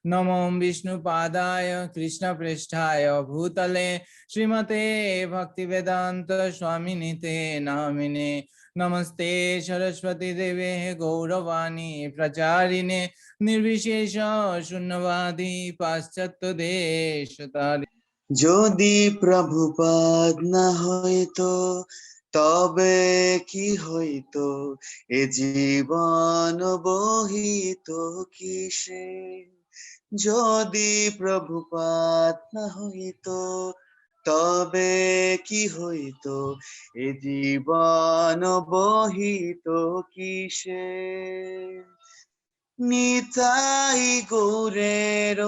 नमो विष्णुपादाय कृष्णपृष्ठाय भूतले श्रीमते भक्तिवेदांत स्वामिनिते नामिने नमस्ते सरस्वती देवे गौरवाणी प्रचारिणे निर्विशेष शून्यवादी पाश्चात्य देशतारिणे যদি প্রভুপাদ না হইতো তবে কি হইতো এ জীবন বহিত কিসে যদি প্রভুপাদ না হইতো তবে কি হইতো এ জীবন বহিত কিসে নিতাই গৌরের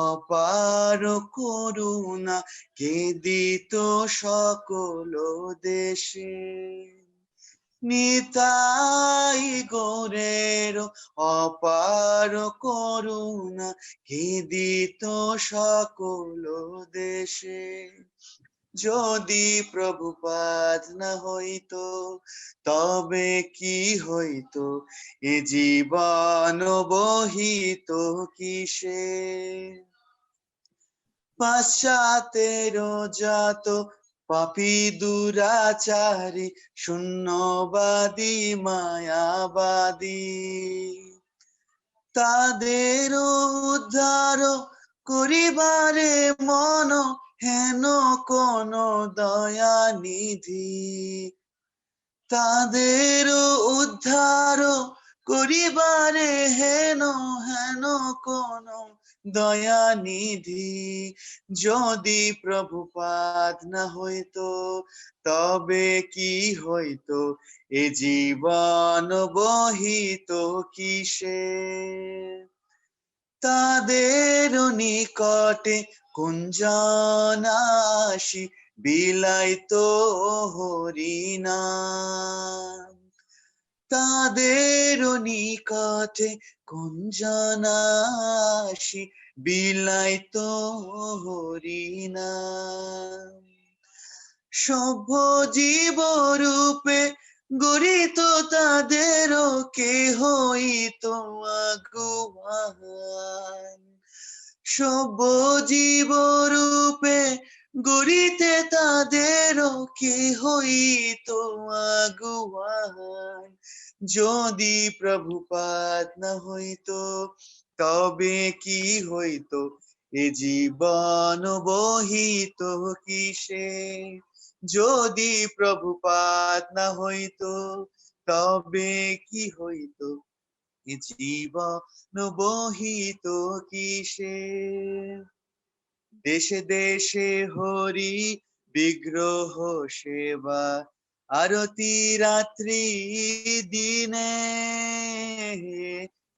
অপার করুণা কে দিত সকল দেশে নিতাই গৌরের অপার করুণা কে দিত সকল দেশে যদি প্রভুপাদ না হইতো তবে কি হইতো এ জীবন বহিত কিসে পাশ্চাতের জাত পাপী দুরাচারী শূন্যবাদী মায়াবাদী তাদের উদ্ধার করিবারে মন হেন কোন দয়ানিধি তাদের উদ্ধার করিবারে হেন হেন কোন দয়ানিধি যদি প্রভুপাদ না হইতো তবে কি হইতো এ জীবন বহিত কিসে তাদের নিকটে কুঞ্জনাশি বিলাইতো হরিনাম তাদের নিকটে কুঞ্জনাশি বিলাইতো হরিনাম সভ্য জীব রূপে গরিত তাদের কে হইত আগুয়ান সভ্য জীব রূপে গরিতে তাদের কে হইত আগুয়ান যদি প্রভুপাদ না হইতো তবে কি হইতো এ জীবন বহিত কিসে যদি প্রভুপাদ না হইতো তবে কি হইতো এ জীবন বহিত কিসে দেশে দেশে হরি বিগ্রহ সেবা আরতি রাত্রি দিনে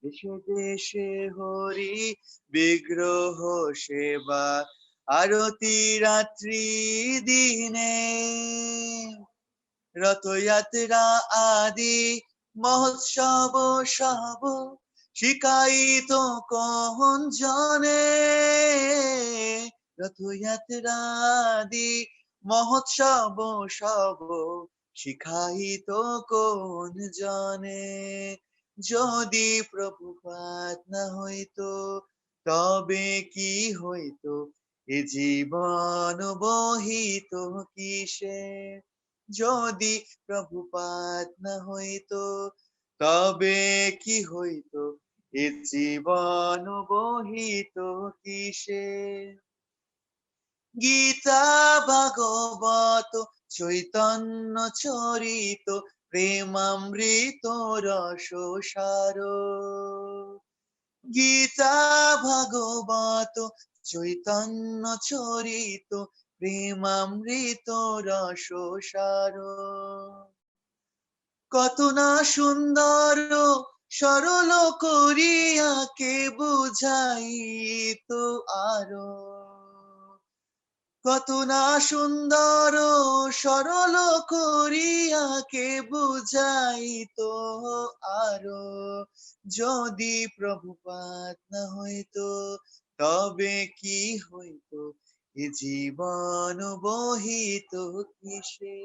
দেশে দেশে হরি বিগ্রহ সেবা আরতি রাত্রি দিনে রথযাত্রা আদি মহোৎসব সব শিখাইত কোন জনে রথযাত্রা আদি মহোৎসব সব শিখাইত কোন জনে যদি প্রভুপাদ না হইতো তবে কি হইতো এ জীবন বহিত কিসে যদি প্রভুপাদ না হইতো তবে কি হইতো এ জীবন বহিত কিসে গীতা ভাগবত চৈতন্য চরিত প্রেমামৃত রস সার গীতা ভাগবত চৈতন্য চরিত প্রেমামৃত রস সার কত না সুন্দর সরল করিয়া কে বুঝাইত আরো কত না সুন্দর সরল করিয়া কে বুঝাইত আরো যদি প্রভুপাদ না হইতো তবে কি হইতো এ জীবন বহিত কিসে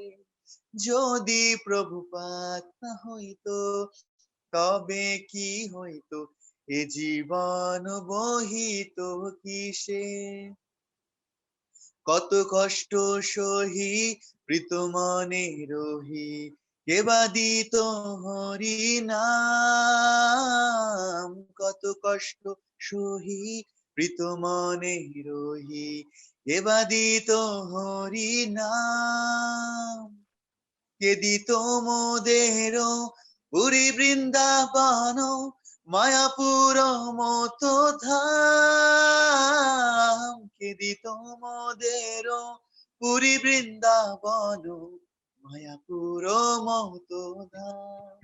যদি প্রভুপাদ না হইতো তবে কি হইতো এ জীবন বহিত কিসে কত কষ্ট সহি প্রীতমনে রহি কে বাদিত হরি নাম কত কষ্ট সহি প্রীতমনে রহি কে বাদিত হরি নাম কে দিত মোদের পুরী বৃন্দাবন মায়াপুর মতো ধাম কে দিত মোদের পুরী বৃন্দাবন মায়াপুর মতো ধাম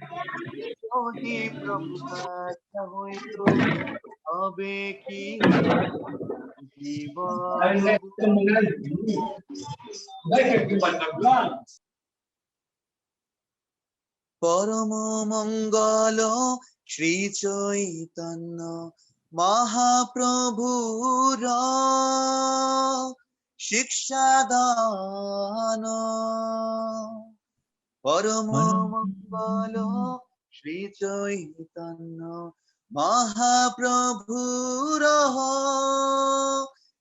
যদি প্রভুপাত না হইত তবে কি জীবন পরম মঙ্গল শ্রী চৈতন্য মহাপ্রভুর শিক্ষাদান পরম মঙ্গল শ্রী চৈতন্য মহাপ্রভুর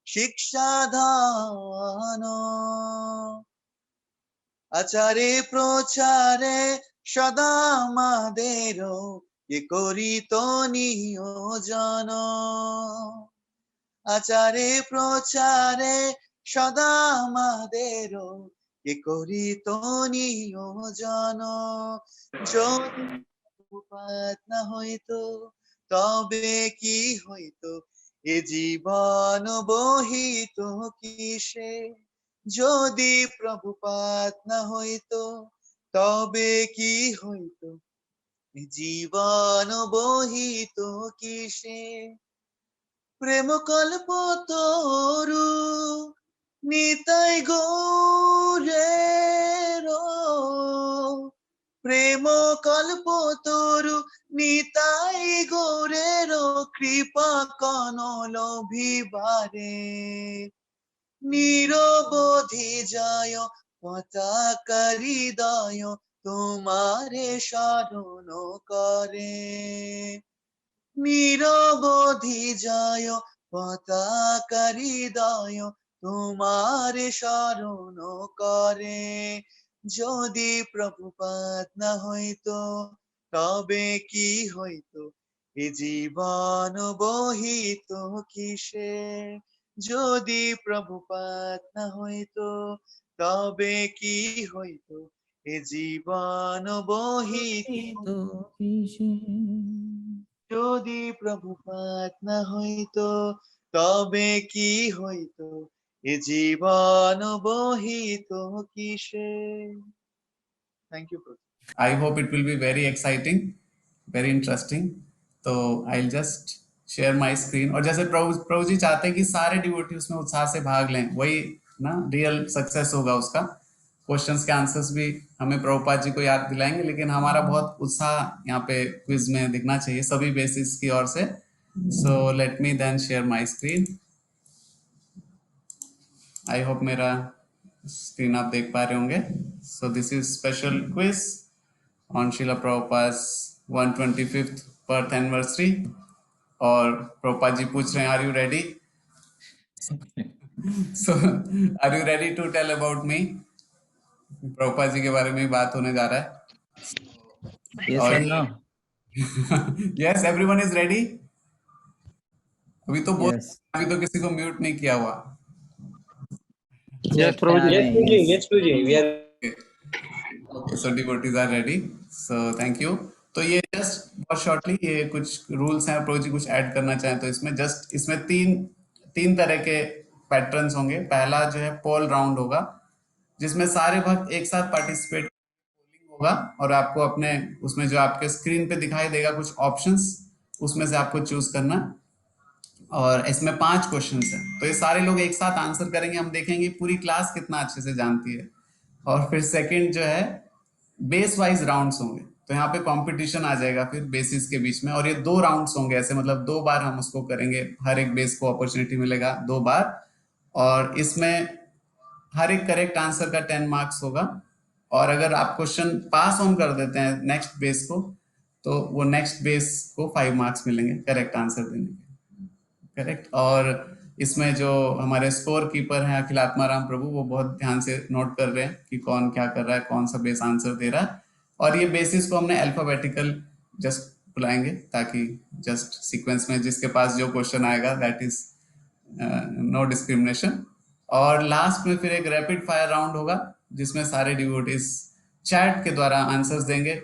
শিক্ষাদান আচারে প্রচারে সদা আমাদের কে করিত নিয়োজন আচারে প্রচারে সদা আমাদের কে করিত নিয়োজন যদি প্রভুপাত না হইতো তবে কি হইতো এ জীবন বহিত কিসে যদি প্রভুপাত না হইতো তবে কি হইতো এ জীবন বহিত কিসে প্রেম কল্প তরু নিতাই গৌরের প্রেম কল্প তরু নিতাই গৌরের কৃপা কনল ভিবারে নিরবধি যায় পতাকা হৃদয় তোমারে স্মরণ করে নিরবধি যায় পতাকা হৃদয় তোমারে স্মরণ করে যদি প্রভুপাত না হইতো তবে কি হইতো এ জীবন বহিত কিসে যদি প্রভুপাত না হইতো তবে কি হইতো এ জীবন বহিত যদি প্রভুপাত না হইতো তবে কি হইতো এ জীবন বহিত কিসে thank you I hope it will be very exciting, very interesting. तो I'll just share my screen. और जैसे प्रभु जी चाहते हैं कि सारे डिवोटी उसमें उत्साह से भाग लें, वही ना रियल सक्सेस होगा उसका। क्वेश्चंस के आंसर्स भी हमें प्रभुपाद जी को याद दिलाएंगे, लेकिन हमारा बहुत उत्साह यहाँ पे क्विज में दिखना चाहिए सभी बेसिस की ओर से। So let me then share my screen. I hope मेरा स्क्रीन आप देख पा रहे होंगे। So this is special quiz on Srila Prabhupada's 125th birth anniversary। और प्रभुपाद जी पूछ रहे हैं, are you ready? So are you ready to tell about me? Prabhupad ji के बारे में बात होने जा रहा है। Yes or no? Yes, everyone is ready? अभी तो बोल, Yes. अभी तो किसी को म्यूट नहीं किया हुआ। Yes, Prabhuji. Yes, Prabhuji. We are. Okay, so devotees are ready. So thank you. तो ये जस्ट बहुत शॉर्टली ये कुछ रूल्स हैं, प्रभु जी कुछ ऐड करना चाहें तो इसमें जस्ट इसमें तीन तरह के पैटर्न्स होंगे। पहला जो है पोल राउंड होगा, जिसमें सारे भक्त एक साथ पार्टिसिपेट होगा और आपको अपने उसमें जो आपके स्क्रीन पे दिखाई देगा कुछ ऑप्शंस, उसमें से आपको चूज करना। और इसमें 5 क्वेश्चंस हैं, तो ये सारे लोग एक साथ आंसर करेंगे। हम देखेंगे पूरी क्लास कितना अच्छे से जानती है। और फिर सेकंड जो है बेस वाइज राउंड्स होंगे, तो यहाँ पे कंपटीशन आ जाएगा फिर बेसिस के बीच में। और ये 2 राउंड्स होंगे ऐसे, मतलब 2 बार हम उसको करेंगे, हर एक बेस को अपॉर्चुनिटी मिलेगा 2 बार। और इसमें हर एक करेक्ट आंसर का 10 मार्क्स होगा। और अगर आप क्वेश्चन पास ऑन कर देते हैं नेक्स्ट बेस को, तो वो नेक्स्ट बेस को 5 मार्क्स मिलेंगे करेक्ट आंसर देने के। करेक्ट। और इसमें जो हमारे स्कोर कीपर हैं अखिल आत्माराम प्रभु, वो बहुत ध्यान से नोट कर रहे हैं कि कौन क्या कर रहा है, कौन सा बेस आंसर दे रहा है। और ये बेसिस को हमने अल्फाबेटिकल जस्ट बुलाएंगे, ताकि जस्ट सीक्वेंस में जिसके पास जो क्वेश्चन आएगा दैट इज नो डिस्क्रिमिनेशन। और लास्ट में फिर एक रैपिड फायर राउंड होगा जिसमें सारे डिवोटीज चैट के द्वारा आंसर्स देंगे,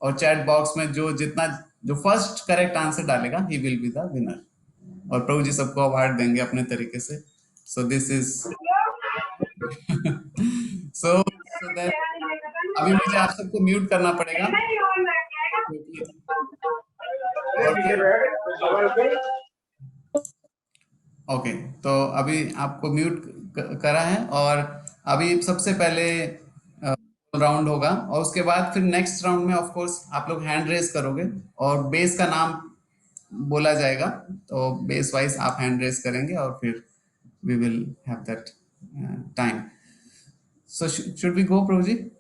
और चैट बॉक्स में जो फर्स्ट करेक्ट आंसर डालेगा he will be the winner. और प्रभु जी सबको अवार्ड देंगे अपने तरीके से। सो दिस इज सो दैट अभी मुझे आप सबको म्यूट करना पड़ेगा ओके। तो अभी आपको म्यूट करा है, और अभी सबसे पहले राउंड होगा, और उसके बाद फिर नेक्स्ट राउंड में ऑफ कोर्स आप लोग हैंड रेज करोगे और बेस का नाम बोला जाएगा, तो बेस वाइज आप हैंड रेज करेंगे और फिर we will have that time. So should we go, Prabhuji?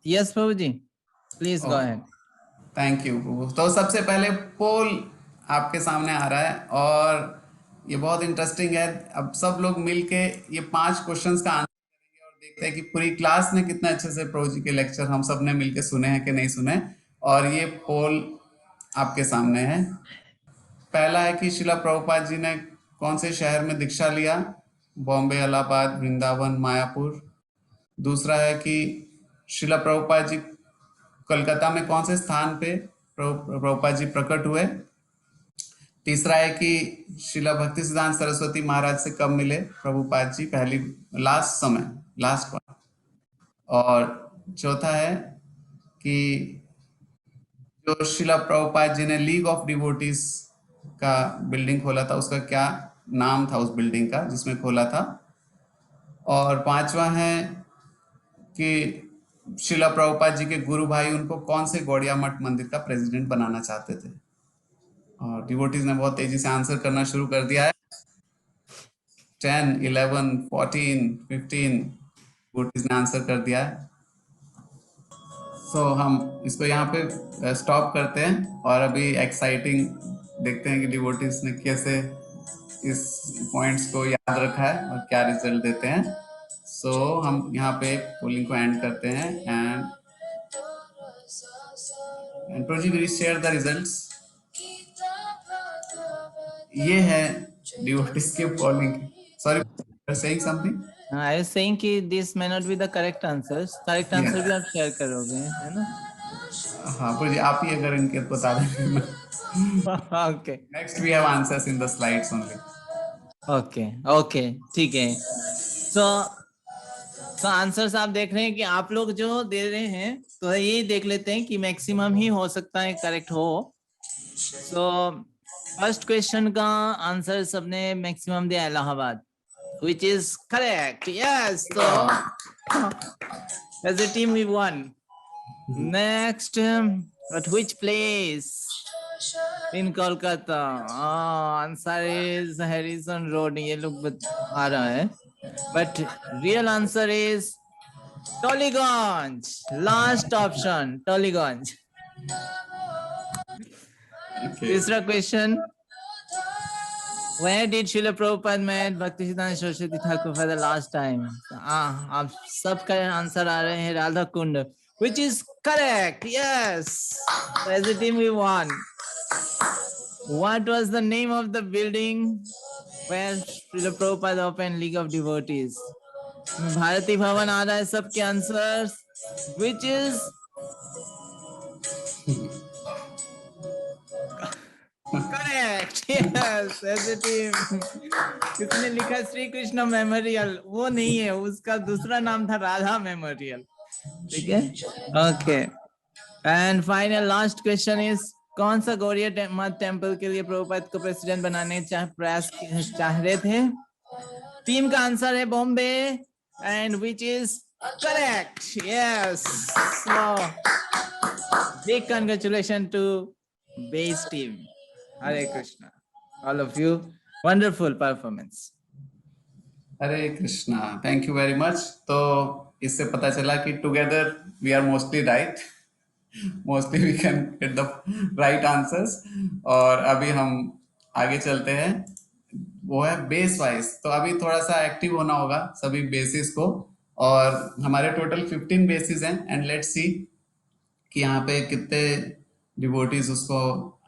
Yes, Prabhuji. Please go ahead. Thank you, Prabhu. तो सबसे पहले पोल आपके सामने आ रहा है, और ये बहुत इंटरेस्टिंग है। अब सब लोग मिलके ये 5 क्वेश्चंस का आंसर करेंगे और देखते हैं कि पूरी क्लास ने कितने अच्छे से प्रभु जी के लेक्चर हम सब ने मिलके सुने हैं कि नहीं सुने। और ये पोल आपके सामने है। पहला है कि शिला प्रभुपाद जी ने कौन से शहर में दीक्षा लिया? बॉम्बे, इलाहाबाद, वृंदावन, मायापुर। दूसरा है कि शिला प्रभुपाद जी कलकत्ता में कौन से स्थान पे प्रभुपाद जी प्रकट हुए? तीसरा है कि शिला भक्ति सिद्धांत सरस्वती महाराज से कब मिले प्रभुपाद जी? Last one. और चौथा है कि जो शिला प्रभुपाद जी ने लीग ऑफ डिवोटीज का बिल्डिंग खोला था, उसका क्या नाम था उस बिल्डिंग का जिसमें खोला था? और पांचवा है कि शिला प्रभुपाद जी के गुरु भाई उनको कौन से गौड़िया मठ मंदिर का प्रेसिडेंट बनाना चाहते थे? और डिवोटीज ने बहुत तेजी से आंसर करना शुरू कर दिया है। 10, 11, 14, 15 डिवोटीज ने आंसर कर दिया है। हम इसको यहाँ पे स्टॉप करते हैं, और अभी एक्साइटिंग देखते हैं कि डिवोटीज ने कैसे इस पॉइंट्स को याद रखा है और क्या रिजल्ट देते हैं। हम यहाँ पे पोलिंग को एंड करते हैं, and Prabhuji will share the results. ये है डिवोटीज के polling. Sorry, saying something? I was saying कि this may not be the correct answers. Correct answer भी आप शेयर करोगे, है ना? हाँ प्रोजी, आप ही अगर इनके बता दें। Okay. Next we have answers in the slides only. Okay, ठीक है। So आंसर्स आप देख रहे हैं कि आप लोग जो दे रहे हैं, तो ये देख लेते हैं कि मैक्सिमम ही हो सकता है करेक्ट हो। फर्स्ट क्वेश्चन का आंसर सबने मैक्सिमम दिया Allahabad, which is correct. Yes, so as a team we won. Next, at which place in Kolkata? Answer is Harrison Road. ये लोग आ रहा है, but real answer is Tollygunge. Last option, Tollygunge. तीसरा question, where did Srila Prabhupada met Bhaktisiddhanta Saraswati Thakur for the last time? आप सबका answer आ रहे हैं Radha Kund, which is correct. Yes, as a team we won. What was the name of the building where Srila Prabhupada opened League of Devotees? Bharti भवन आ रहा है सबके answers, which is correct. Yes, as a team. किसने लिखा Shri Krishna memorial? वो नहीं है, उसका दूसरा नाम था राधा मेमोरियल। ठीक है, okay. And final last question is, कौन सा गौड़िया मठ टेम्पल के लिए प्रभुपाद को प्रेसिडेंट बनाने प्रयास चाह रहे थे? टीम का आंसर है Bombay, and which is correct. Yes, big congratulation to base team. Hare Krishna, all of you, wonderful performance. Hare Krishna, thank you very much. तो इससे पता चला कि together we are mostly right. Mostly we can get the right answers. और अभी हम आगे चलते हैं, वो है बेस वाइज। तो अभी थोड़ा सा एक्टिव होना होगा सभी बेसिस को, और हमारे टोटल 15 बेसिस हैं, एंड लेट्स सी कि यहाँ पे कितने डिवोटीज उसको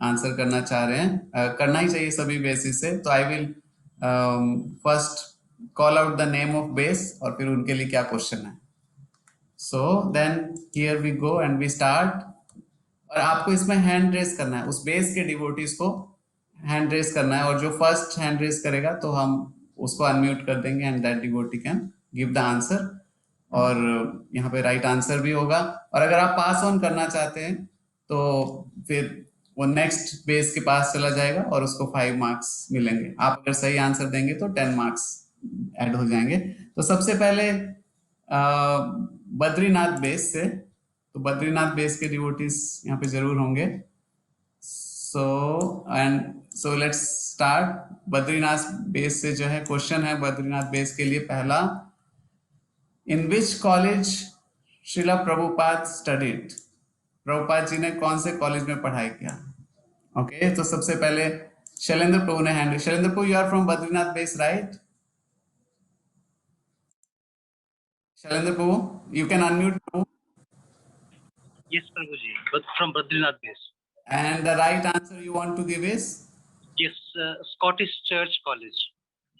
आंसर करना चाह रहे हैं। करना ही चाहिए सभी बेसिस से। तो I will first call out the name of base और फिर उनके लिए क्या क्वेश्चन है। So then here we go and we start. और आपको इसमें हैंड रेस करना है, उस बेस के डिवोटीज को हैंड रेस करना है, और जो फर्स्ट हैंड रेस करेगा तो हम उसको अनम्यूट कर देंगे and that devotee can give the answer. और यहाँ पे राइट आंसर भी होगा। और अगर आप पास ऑन करना चाहते हैं तो फिर वो नेक्स्ट बेस के पास चला जाएगा और उसको 5 मार्क्स मिलेंगे। आप अगर सही आंसर देंगे तो 10 मार्क्स ऐड हो जाएंगे। तो सबसे पहले बद्रीनाथ बेस से, तो बद्रीनाथ बेस के डिवोटीज यहाँ पे जरूर होंगे। So let's start. Badrinath base से जो है क्वेश्चन है बद्रीनाथ बेस के लिए पहला, इन which college Srila Prabhupada studied. Prabhupada ji ने कौन से कॉलेज में पढ़ाई किया। ओके, तो सबसे पहले शैलेंद्र प्रभु ने hand. Shailendra Prabhu, you are from Badrinath base, right? Shailendra Prabhu, you can unmute Prabhu. Yes, Prabhuji, but from Badrinath base. And the right answer you want to give is? Yes, Scottish Church College.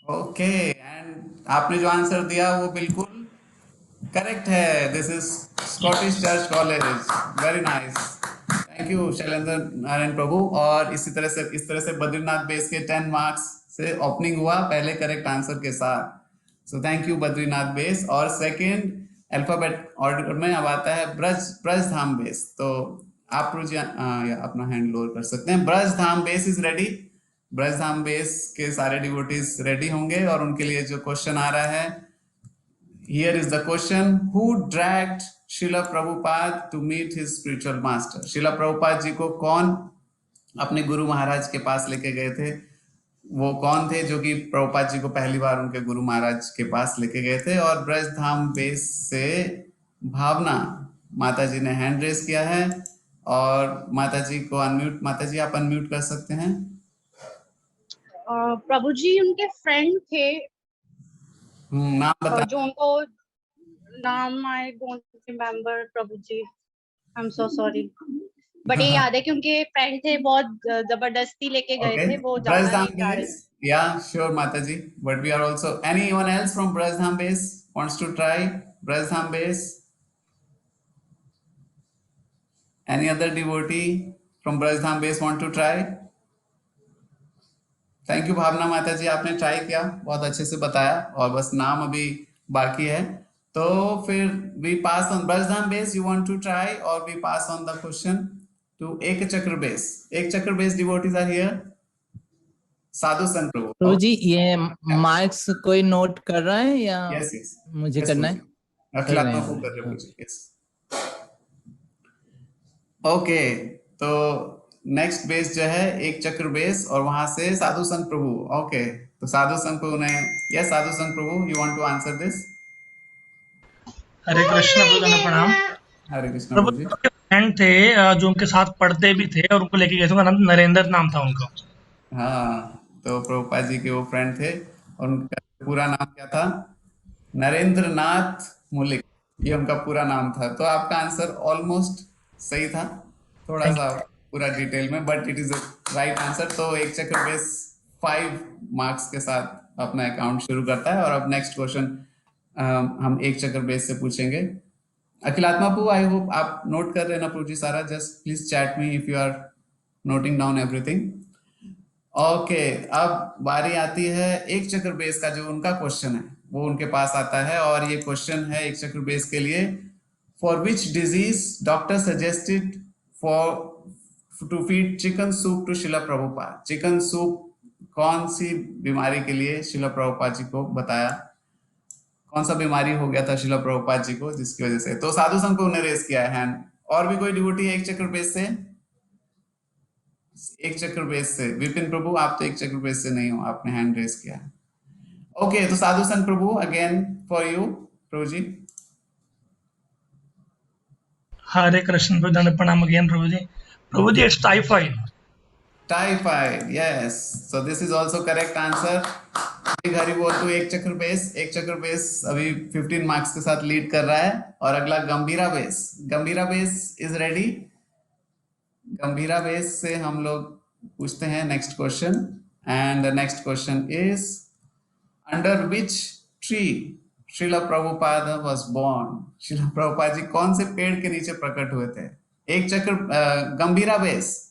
Okay, and आपने जो answer दिया वो बिल्कुल correct है। This is Scottish church college. Very nice, thank you Shailendra Narayan Prabhu. और इस तरह से बद्रीनाथ बेस के 10 मार्क्स से ओपनिंग हुआ पहले करेक्ट आंसर के साथ। सो थैंक यू बद्रीनाथ बेस। और सेकंड अल्फाबेट ऑर्डर में अब आता है ब्रजधाम बेस। तो आप अपना हैंड लोअर कर सकते हैं। Brajdham base is ready. Brajdham base के सारे डिवोटीज रेडी होंगे और उनके लिए जो क्वेश्चन आ रहा है, here is the question, who dragged Srila Prabhupada to meet his spiritual master। Srila Prabhupada ji को कौन अपने गुरु महाराज के पास लेके गए थे? वो कौन थे जो कि प्रभुपाद जी को पहली बार उनके गुरु महाराज के पास लेके गए थे? और ब्रजधाम बेस से भावना माता जी ने हैंड रेस किया है, और माता जी को अनम्यूट, माता जी आप अनम्यूट कर सकते हैं। प्रभु जी उनके फ्रेंड थे, नाम बता। जो उनको नाम I don't remember Prabhu ji, I am so sorry, but ये याद है कि उनके फ्रेंड थे, बहुत जबरदस्ती लेके गए थे, वो जाना नहीं चाह रहे। Yeah, sure, Mataji. But we are also, anyone else from Brajadham base wants to try Brajadham base? Any other devotee from Brajadham base want to try? Thank you Bhavna Mata ji, आपने ट्राई किया, बहुत अच्छे से बताया, और बस नाम अभी बाकी है। तो फिर we pass on Brajdham base, you want to try, और we pass on the question to एक चक्र बेस। एक चक्र base devotees are here. Sadhu Sant Prabhu जी, ये मार्क्स कोई नोट कर रहा है या यस मुझे करना है? ओके, तो नेक्स्ट बेस जो है एक चक्र बेस, और वहां से साधु संत प्रभु। ओके, तो साधु संत प्रभु ने, yes Sadhu Sant Prabhu, you want to answer this. Hare Krishna Prabhu, प्रणाम। हरे कृष्ण प्रभु जी। उनके फ्रेंड थे जो उनके साथ पढ़ते भी थे, और उनको लेके गए थे, उनका नाम नरेंद्र नाम था उनका। हाँ, तो प्रभुपाद जी के वो फ्रेंड थे, और उनका पूरा नाम क्या था? नरेंद्र नाथ मुलिक, ये उनका पूरा नाम था। तो आपका आंसर ऑलमोस्ट सही था, थोड़ा सा पूरा डिटेल में, but it is right answer. तो एक चक्र बेस 5 मार्क्स के साथ अपना अकाउंट शुरू करता है। और अब नेक्स्ट क्वेश्चन हम एक चक्र बेस से पूछेंगे। अखिलात्मा पू, आई होप आप नोट कर रहे हैं ना प्रभु जी सारा? Just please chat me if you are noting down everything. Okay, अब बारी आती है एक चक्र बेस का, जो उनका क्वेश्चन है वो उनके पास आता है, और ये क्वेश्चन है एक चक्र बेस के लिए, for which disease doctor suggested for to feed chicken soup to Srila Prabhupada. Chicken soup कौन सी बीमारी के लिए शिला प्रभुपाद जी को बताया? कौन सा बीमारी हो गया था शिला प्रभुपाद जी को जिसकी वजह से? तो साधु संघ को उन्हें रेस किया है हैंड। और भी कोई डिवोटी है एक चक्र बेस से? एक चक्र बेस से विपिन प्रभु, आप तो एक चक्र बेस से नहीं हो, आपने हैंड रेस किया है। ओके, तो Sadhu Sant Prabhu again for you Prabhu ji. Hare Krishna, Prabhu, Dana Pranam again, Prabhuji. Prabhuji, it's typhoid. Typhoid, yes. So this is also correct answer. Hari बोल तो एक चक्र बेस अभी 15 मार्क्स के साथ लीड कर रहा है। और अगला Gambhira base is ready. Gambhira base से हम लोग पूछते हैं next question, and the next question is under which tree Srila Prabhupada was born. Srila Prabhupada ji कौन से पेड़ के नीचे प्रकट हुए थे? Ekachakra Gambhira base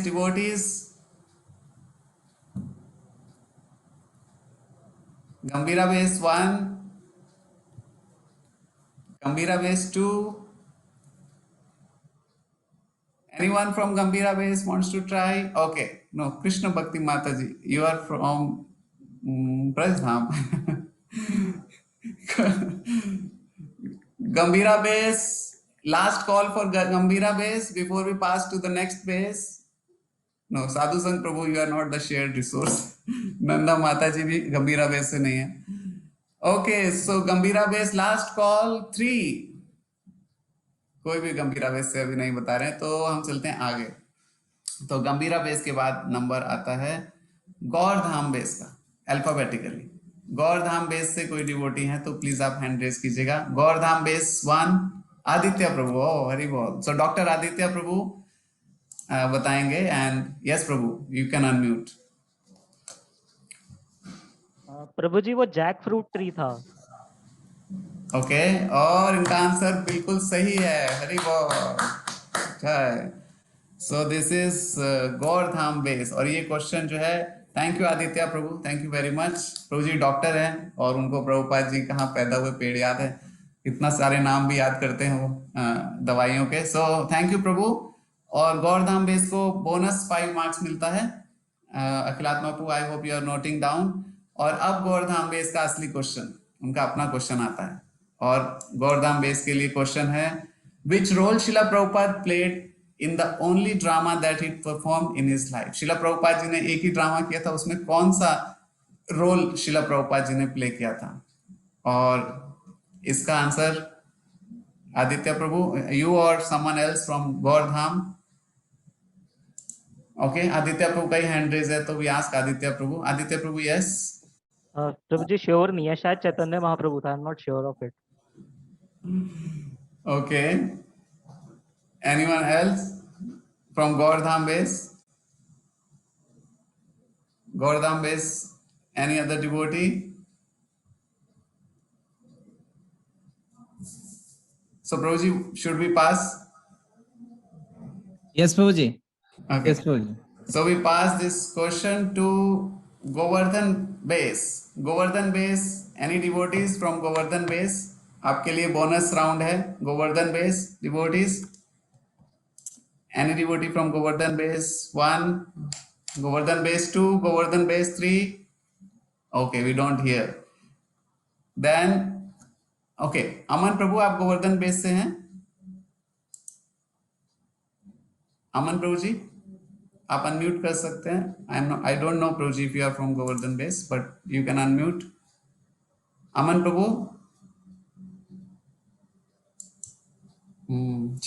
devotees, Gambhira base 1, Gambhira base 2, anyone from Gambhira base wants to try? Okay, no, Krishna Bhakti Mataji, you are from Brajham. Gambhira base, last call for Gambhira base before we pass to the next base. No, Sadhu Sang Prabhu, you are not the shared resource. Nanda Mataji भी गंभीरा base से नहीं है। Okay, so Gambhira base last call 3, कोई भी गंभीरा base से अभी नहीं बता रहे हैं, तो हम चलते हैं आगे। तो गंभीरा बेस के बाद नंबर आता है गौरधाम बेस का, अल्फाबेटिकली। गौरधाम बेस से कोई डिवोटी है तो प्लीज आप हैंड रेज कीजिएगा। गौरधाम बेस 1, आदित्य प्रभु। ओ हरि बोल। सो डॉक्टर आदित्य प्रभु बताएंगे, and yes Prabhu, you can unmute. Prabhu ji वो जैक फ्रूट ट्री था। ओके, और इनका आंसर बिल्कुल सही है, हरि बोल। So this is Gaurdham base. और ये क्वेश्चन जो है, thank you Aditya Prabhu, thank you very much. Prabhu ji doctor हैं और उनको प्रभुपाद जी कहाँ पैदा हुए पेड़ याद है, इतना सारे नाम भी याद करते हैं वो दवाइयों के। So thank you Prabhu. और गौरधाम बेस को बोनस 5 मार्क्स मिलता है। Akhilatma Prabhu, I hope you are noting down. और अब गौरधाम बेस का असली क्वेश्चन, उनका अपना क्वेश्चन आता है। और गौरधाम बेस के लिए क्वेश्चन है, which role Shila Prabhupada played in the only drama that he perform in his life. शिला प्रभुपाद जी ने एक ही ड्रामा किया था, उसमें कौन सा रोल शिला प्रभुपाद जी ने प्ले किया था? और इसका आंसर आदित्य प्रभु, यू और someone else from Gaurdham. Okay, Aditya Prabhu का ही हैंड रेज है, तो we ask Aditya Prabhu. Aditya Prabhu, yes. Prabhu ji sure नहीं है, शायद चैतन्य महाप्रभु था, I am not sure of it. Okay, anyone else from Gaurdham base? Gaurdham base, any other devotee? So Prabhuji, should we pass? Yes Prabhuji. Okay. Yes Prabhuji. So we pass this question to Govardhan base. Govardhan base, any devotees from Govardhan base? आपके लिए bonus round है। Govardhan base devotees, any devotee from Govardhan base 1, Govardhan base 2, Govardhan base 3? Okay, we don't hear. Then okay, Aman Prabhu आप Govardhan base से हैं? अमन प्रभु जी आप unmute कर सकते हैं। I don't know Prabhu ji if you are from Govardhan base, but you can unmute. Aman Prabhu,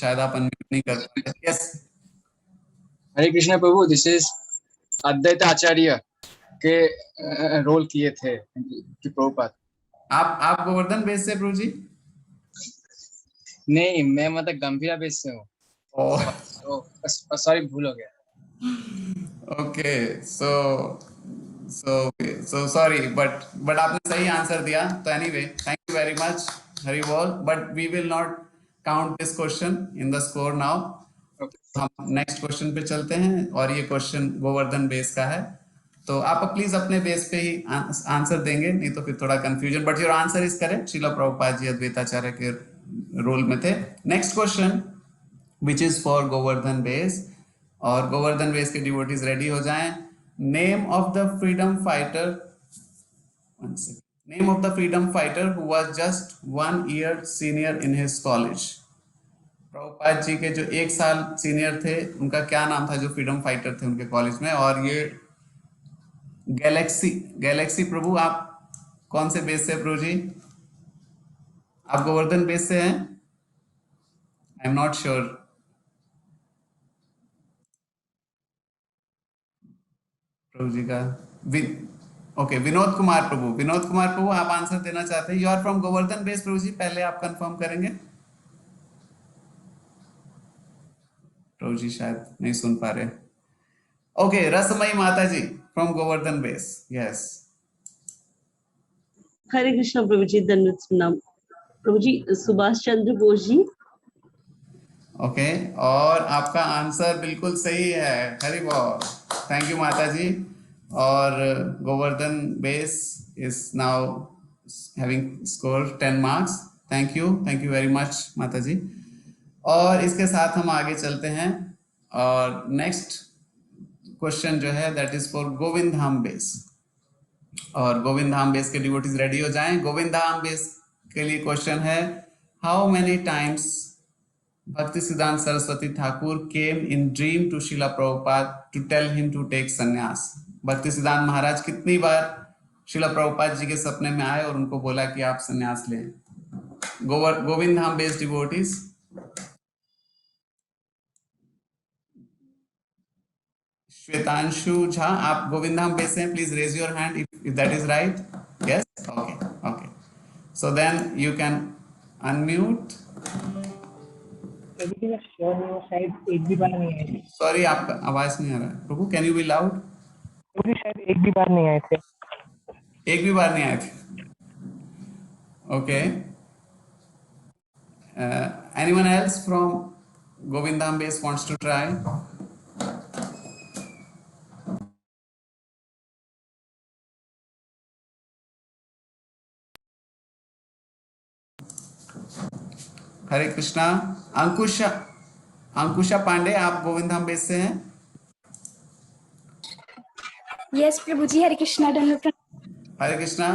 शायद आप unmute नहीं कर सकते। Yes, Hare Krishna Prabhu, this is Advaita Acharya के रोल किए थे कि प्रभुपाद। आप गोवर्धन बेस से प्रभु जी? नहीं, मैं मतलब गंभीरा बेस से हूँ। सॉरी, भूल हो गया। ओके, सो सॉरी, बट आपने सही आंसर दिया। तो anyway, thank you very much, Hari बोल। But we will not count this question in the score now. हम नेक्स्ट क्वेश्चन पे चलते हैं, और ये क्वेश्चन गोवर्धन बेस का है। तो आप प्लीज अपने बेस पे ही आंसर देंगे, नहीं तो फिर थोड़ा confusion. But your answer is correct, Srila Prabhupada ji Advaitacharya के रोल में थे। Next question which is for Govardhan base, और गोवर्धन बेस के डिवोटीज रेडी हो जाएं। Name of the freedom fighter, name of the freedom fighter who was just 1 year senior in his college. Prabhupad ji के जो 1 साल सीनियर थे, उनका क्या नाम था, जो फ्रीडम फाइटर थे उनके कॉलेज में? और ये गैलेक्सी प्रभु आप कौन से बेस से प्रभु जी? आप गोवर्धन बेस से हैं? I am not sure. Prabhu ji का ओके, विनोद कुमार प्रभु आप आंसर देना चाहते हैं? You are from Govardhan base Prabhu ji, पहले आप कंफर्म करेंगे। प्रभु जी शायद नहीं सुन पा रहे। ओके, रसमयी माता जी फ्रॉम गोवर्धन बेस, यस। हरे कृष्णा प्रभु जी, धन्यवाद प्रणाम प्रभु जी। सुभाष चंद्र बोस जी। ओके, और आपका आंसर बिल्कुल सही है, हरि बोल, थैंक यू माता जी। और Govardhan base is now having score 10 marks. Thank you very much माता जी। और इसके साथ हम आगे चलते हैं, और नेक्स्ट क्वेश्चन जो है that is for Govind Dham base. और गोविंद धाम बेस के डिवोटीज रेडी हो जाएं। गोविंद धाम बेस के लिए क्वेश्चन है, how many times Bhakti Siddhanta Saraswati Thakur came in dream to Srila Prabhupada to tell him to take sannyas. भक्ति सिद्धांत महाराज कितनी बार श्रीला प्रभुपाद जी के सपने में आए और उनको बोला कि आप संन्यास लें? Govind Dham based devotees. श्वेतांशु झा, आप गोविंद धाम बेस्ड हैं, please raise your hand if that is right. Yes, okay, so then you can unmute. शायद एक भी बार नहीं आए थे। सॉरी, आपका आवाज नहीं आ रहा है प्रभु, कैन यू बी लाउड? प्रभु शायद एक भी बार नहीं आए थे। एक भी बार नहीं आए थे, okay. Anyone else from Govind Dham base wants to try? Hare Krishna. Ankusha Pandey, आप गोविंद धाम बेस से हैं? Yes Prabhu ji, Hare Krishna. Hare Krishna,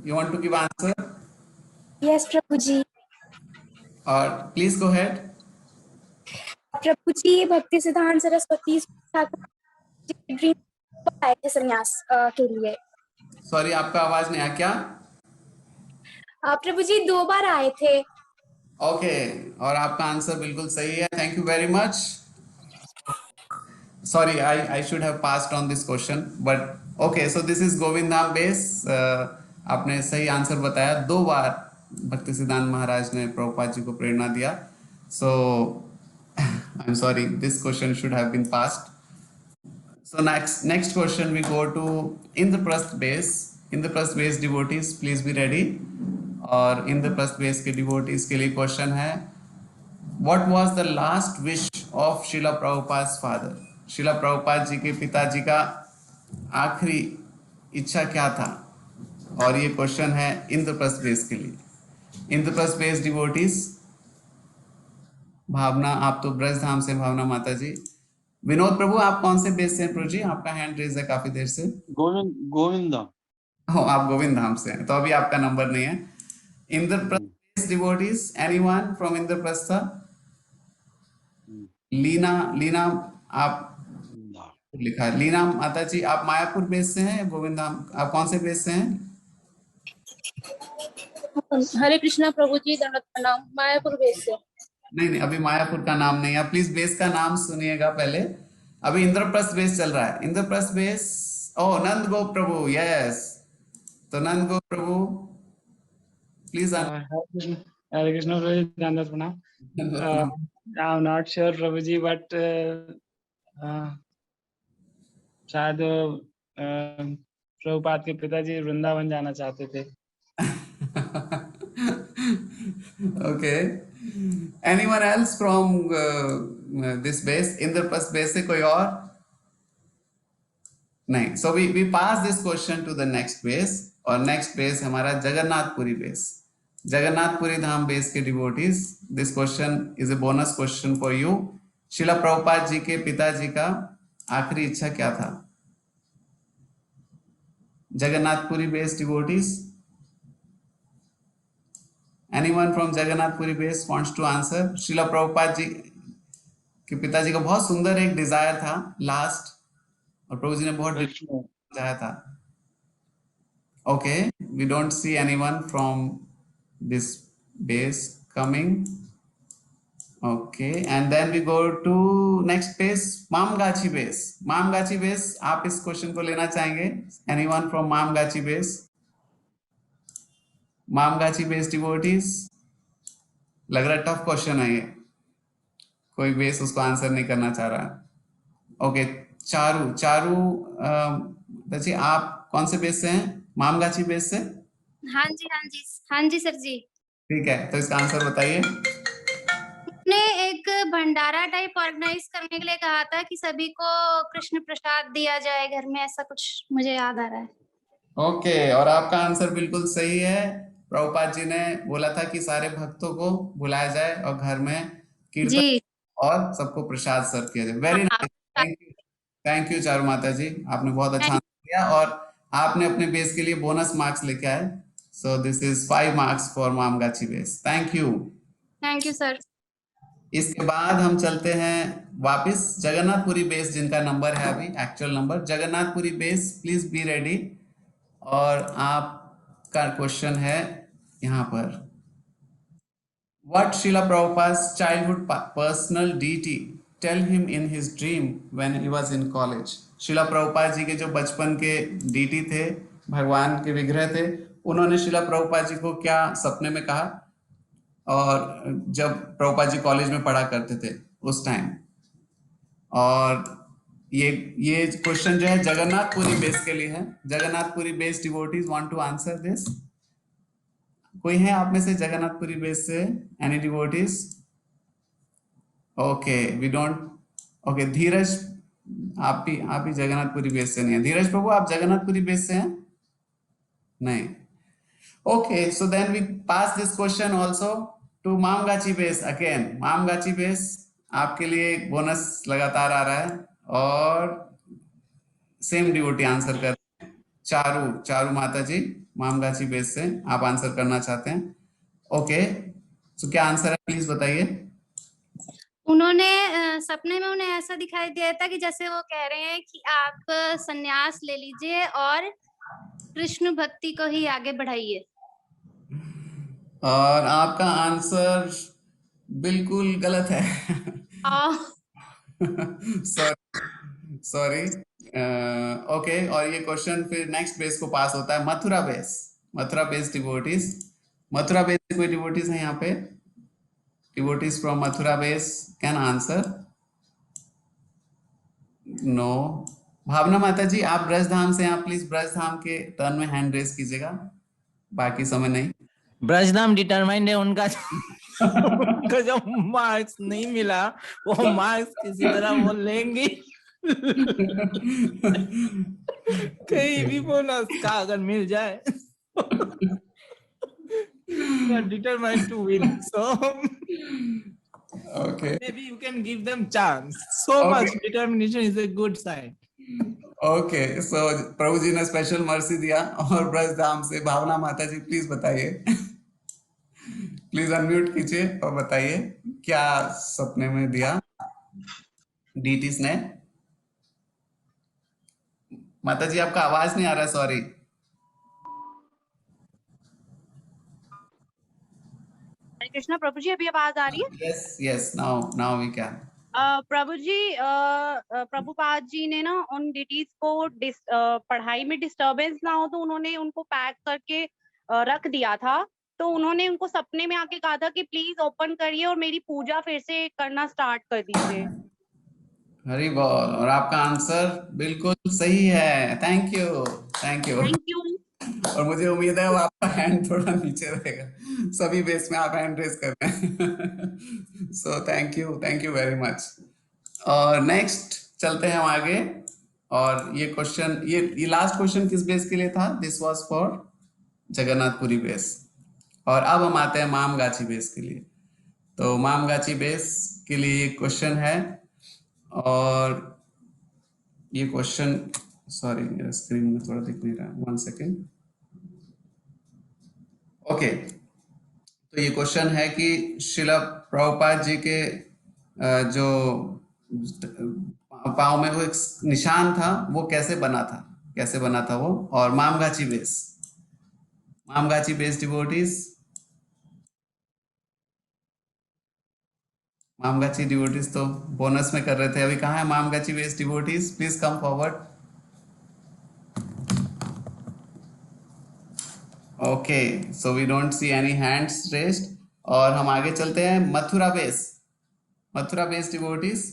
you want to give answer? Yes Prabhu ji. और प्लीज गो हेड। प्रभु जी, भक्ति सिद्धांत सरस्वती ठाकुर ड्रीम आए थे संन्यास के लिए। सॉरी, आपका आवाज नहीं आया, क्या? प्रभु जी 2 बार आए थे। ओके, और आपका आंसर बिल्कुल सही है, thank you very much. Sorry, I should have passed on this question, but okay, so this is Govind Dham base. आपने सही आंसर बताया, 2 बार भक्ति सिद्धांत महाराज ने प्रभुपाद जी को प्रेरणा दिया। So I'm sorry, this question should have been passed. So next question we go to Indraprasth base. Indraprasth base devotees, please be ready. और Indraprasth base के devotees के लिए question है, What was the last wish of Srila Prabhupada's father? Srila Prabhupada ji के पिताजी का आखिरी इच्छा क्या था? और ये क्वेश्चन है इंद्रप्रस्थ बेस के लिए। इंद्रप्रस्थ बेस डिवोटीज, भावना, आप तो ब्रज धाम से, भावना माता जी। विनोद प्रभु, आप कौन से बेस से हैं प्रभु जी? आपका हैंड रेज है काफी देर से। गोविंद धाम। आप गोविंद धाम से हैं, तो अभी आपका नंबर नहीं है। Indraprastha base devotees, anyone from Indraprastha? Leena, आप लिखा है। लीना माता जी, आप मायापुर बेस से हैं, गोविंद धाम, आप कौन से बेस से हैं? हरे कृष्णा प्रभु जी, धन्यवाद प्रणाम, मायापुर बेस से। नहीं, अभी मायापुर का नाम नहीं है, प्लीज बेस का नाम सुनिएगा पहले। अभी इंद्रप्रस्थ बेस चल रहा है। इंद्रप्रस्थ बेस, नंद गोप प्रभु, यस, तो नंद गोप प्रभु प्लीज। हरे कृष्णा प्रभु जी, धन्यवाद प्रणाम। I am not sure Prabhu ji, but शायद प्रभुपाद के पिताजी वृंदावन जाना चाहते थे। Okay, anyone else from this base? Indraprastha base से कोई और? नहीं। So we pass this question to the next base, और नेक्स्ट बेस हमारा जगन्नाथपुरी बेस। जगन्नाथपुरी धाम बेस के devotees, this question is a bonus question for you. Srila Prabhupada ji के पिताजी का आखिरी इच्छा क्या था? Jagannathpuri base devotees, anyone from Jagannathpuri base wants to answer? Srila Prabhupada ji के पिताजी का बहुत सुंदर एक डिजायर था लास्ट, और प्रभु जी ने बहुत चाहा था। Okay, we don't see anyone from this base coming. Okay, and then we go to next base, Mamgachi base. Mamgachi base, आप इस क्वेश्चन को लेना चाहेंगे? Anyone from Mamgachi base? Mamgachi base devotees? लग रहा है टफ क्वेश्चन है ये, कोई बेस उसको आंसर नहीं करना चाह रहा। ओके, चारू चारू जी आप कौन से बेस से हैं? मामगाची बेस से? हाँ जी, हाँ जी, हाँ जी सर जी। ठीक है, तो इसका आंसर बताइए। ने एक भंडारा टाइप ऑर्गेनाइज करने के लिए कहा था कि सभी को कृष्ण प्रसाद दिया जाए घर में, ऐसा कुछ मुझे याद आ रहा है। ओके, और आपका आंसर बिल्कुल सही है। प्रभुपाद जी ने बोला था कि सारे भक्तों को बुलाया जाए और घर में कीर्तन जी और सबको प्रसाद सर्व किया जाए। Very nice, thank you Charu माता जी, आपने बहुत अच्छा आंसर दिया और आपने अपने बेस के लिए बोनस मार्क्स लेके आए। So this is 5 marks for Mamgachi base. Thank you sir. इसके बाद हम चलते हैं वापस जगन्नाथपुरी बेस, जिनका नंबर है अभी actual number. Jagannathpuri base please be ready, और आपका क्वेश्चन है यहाँ पर, What Srila Prabhupada's childhood personal deity tell him in his dream when he was in college? शिला प्रभुपाद जी के जो बचपन के डीटी थे, भगवान के विग्रह थे, उन्होंने शिला प्रभुपाद जी को क्या सपने में कहा, और जब प्रभुपाद जी कॉलेज में पढ़ा करते थे उस टाइम। और ये क्वेश्चन जो है जगन्नाथपुरी बेस के लिए है। Jagannathpuri base devotees want to answer this. कोई है आप में से जगन्नाथपुरी बेस से? Any devotees? Okay, we don't. Okay, Dheeraj आप भी जगन्नाथपुरी बेस से नहीं है। धीरज प्रभु आप जगन्नाथपुरी बेस से हैं? नहीं। Okay, so then we pass this question also to Mamgachi base again. Mamgachi base आपके लिए एक बोनस लगातार आ रहा है, और सेम डिवोटी आंसर कर चारू माता जी मामगाची बेस से आप आंसर करना चाहते हैं। ओके, तो क्या आंसर है प्लीज बताइए। उन्होंने सपने में उन्हें ऐसा दिखाई दिया था कि जैसे वो कह रहे हैं कि आप संन्यास ले लीजिए और कृष्ण भक्ति को ही आगे बढ़ाइए। और आपका आंसर बिल्कुल गलत है। सॉरी। ओके, और ये क्वेश्चन फिर नेक्स्ट बेस को पास होता है, Mathura base devotees. Mathura base से कोई डिवोटीज है यहाँ पे? Devotees from Mathura base can answer? No. Bhavna Mata ji आप ब्रजधाम से, आप प्लीज ब्रजधाम के टर्न में हैंड रेस कीजिएगा, बाकी समय नहीं। ब्रजधाम डिटरमाइंड है, उनका उनका जो मार्क्स नहीं मिला वो मार्क्स किसी तरह वो लेंगे। कहीं भी बोनस का अगर मिल जाए determined to win, so okay, maybe you can give them chance. So much determination is a good sign. Okay, so Prabhu ji ने स्पेशल मर्सी दिया। और ब्रजधाम से भावना माता जी प्लीज बताइए, प्लीज अनम्यूट कीजिए और बताइए क्या सपने में दिया डीटीज ने। माता जी आपका आवाज नहीं आ रहा, सॉरी। हरे कृष्णा प्रभु जी, अभी आवाज आ रही है? Yes, now we can. Prabhu ji, Prabhupada ji ने ना उन डिटीज को पढ़ाई में डिस्टरबेंस ना हो तो उन्होंने उनको पैक करके रख दिया था। तो उन्होंने उनको सपने में आके कहा था कि प्लीज ओपन करिए और मेरी पूजा फिर से करना स्टार्ट कर दीजिए। हरि बोल। और आपका आंसर बिल्कुल सही है। Thank you. और मुझे उम्मीद है वो आपका हैंड थोड़ा नीचे रहेगा, सभी बेस में आप हैंड रेस कर रहे हैं। सो थैंक यू वेरी मच। और नेक्स्ट चलते हैं हम आगे। और ये क्वेश्चन, ये लास्ट क्वेश्चन किस बेस के लिए था? This was for Jagannathpuri base. और अब हम आते हैं मामगाची बेस के लिए। तो मामगाची बेस के लिए एक क्वेश्चन है, और ये क्वेश्चन, सॉरी मेरा स्क्रीन में थोड़ा दिख नहीं रहा, 1 सेकेंड। ओके, तो ये क्वेश्चन है कि श्रीला प्रभुपाद जी के जो पाँव में वो एक निशान था वो कैसे बना था वो। और Mamgachi base devotees, Mamgachi devotees तो बोनस में कर रहे थे, अभी कहाँ है Mamgachi based devotees? Please come forward. Okay, so we don't see any hands raised, और हम आगे चलते हैं Mathura base. Mathura base devotees,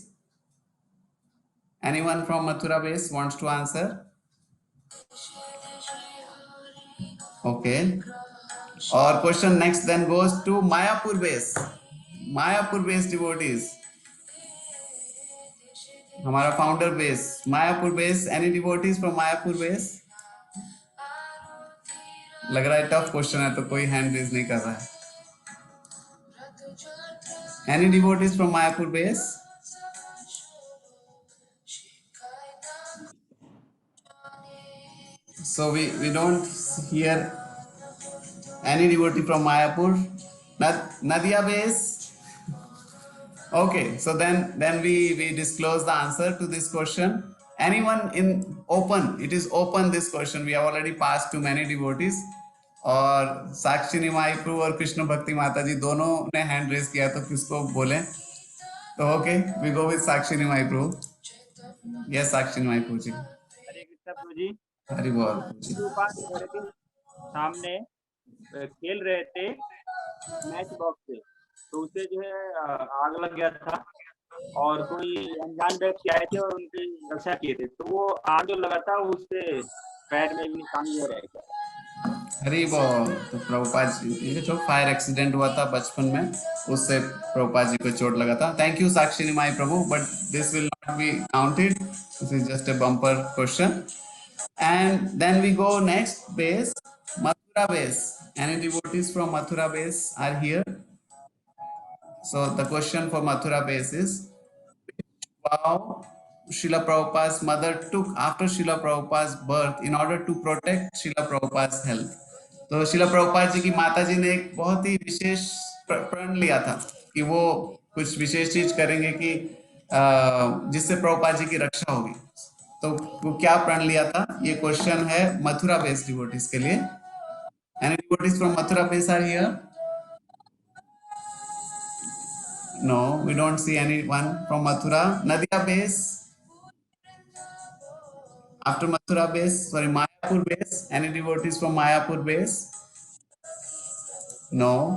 anyone from Mathura base wants to answer? Okay, और question next then goes to Mayapur base. Mayapur base devotees, हमारा founder base Mayapur base. Any devotees from Mayapur base? लग रहा है टफ क्वेश्चन है तो कोई हैंड रेज नहीं कर रहा है। Any devotees from Mayapur base? So we don't hear any devotee from Mayapur. Nadia base. Okay, so then we disclose the answer to this question. Anyone in open? It is open, this question. We have already passed to many devotees. और साक्षी निमाई प्रभु और कृष्ण भक्ति माता जी दोनों ने hand raise किया, तो किसको बोले? तो okay, we go with Sakshi Nimai Prabhu. Yes, Sakshi Nimai Prabhu ji. Hare Krishna Prabhu ji. Hari बोल जी। घर के सामने खेल रहे थे मैच बॉक्स से, तो उसे जो है आग लग गया था और कोई अनजान व्यक्ति आए थे और उनकी रक्षा किए थे, तो वो आग जो लगा था उससे पैर में भी निशान हो रहा था। हरी बोल। तो प्रभुपाद जी, ये जो फायर एक्सीडेंट हुआ था बचपन में, उससे प्रभुपाद जी को चोट लगा था। Thank you Sakshi Nimai Prabhu, but this will not be counted, this is just a bumper question. And then we go next base, Mathura base. Any devotees from Mathura base are here? So the question for Mathura base is, how Srila Prabhupada's mother took after Srila Prabhupada's birth in order to protect Srila Prabhupada's health. तो Srila Prabhupada जी की माता जी ने एक बहुत ही विशेष प्रण लिया था कि वो कुछ विशेष चीज करेंगे कि जिससे प्रभुपाद जी की रक्षा होगी। तो वो क्या प्रण लिया था? ये क्वेश्चन है मथुरा बेस डिवोटीज के लिए। Any devotees from Mathura base are here? No, we don't see anyone from Mathura. Nadia base, after Mathura base, sorry Mayapur base, any devotees from Mayapur base? No.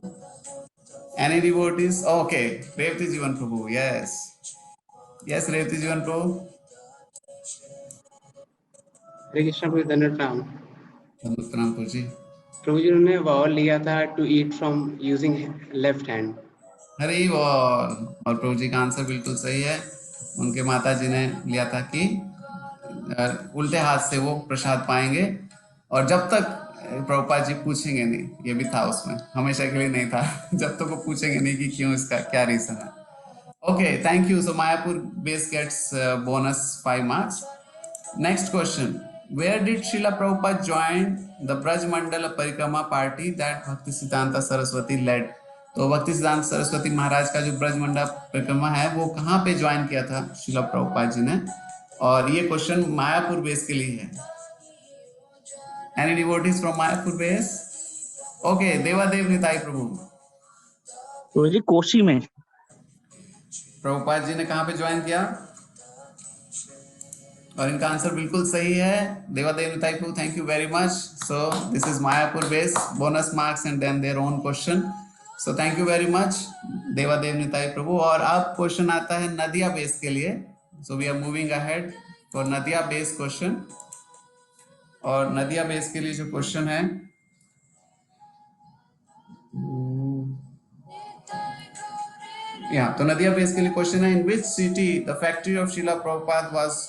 Any devotees? Okay, Revati Jivan Prabhu, yes yes, Revati Jivan प्रभु। हरे कृष्ण प्रभु, धन्यवाद प्रणाम। प्रणाम प्रभु जी। प्रभु जी, उन्होंने वाव लिया था to eat from using left hand. Hari बोल। और प्रभु जी का answer बिल्कुल सही है। उनके माता जी ने लिया था कि उल्टे हाथ से वो प्रसाद पाएंगे, और जब तक प्रभुपाद जी पूछेंगे नहीं, ये भी था उसमें, हमेशा के लिए नहीं था, जब तक वो पूछेंगे नहीं कि क्यों, इसका क्या रीजन है। Okay, thank you. So Mayapur base gets bonus 5 marks. Next question. Where did Srila Prabhupada join the Braj Mandala Parikrama party that Bhaktisiddhanta Saraswati led? तो भक्तिसिद्धांत सरस्वती महाराज का जो ब्रज मंडल परिक्रमा है, वो कहाँ पे ज्वाइन किया था श्रीला प्रभुपाद जी ने? और ये क्वेश्चन मायापुर बेस के लिए है। Any devotees from Mayapur base? Okay, Devadev Nitai Prabhu. तो जी कोशी में। प्रभुपाद जी ने कहाँ पे ज्वाइन किया? और इनका आंसर बिल्कुल सही है, Devadev Nitai Prabhu. Thank you very much. So this is Mayapur base, bonus marks and then their own question. So thank you very much Devadev Nitai Prabhu. और अब क्वेश्चन आता है नदिया बेस के लिए। So we are moving ahead for Nadia base question. और नदिया बेस के लिए जो क्वेश्चन है, तो नदिया बेस के लिए क्वेश्चन है, in which city the factory of Srila Prabhupada was,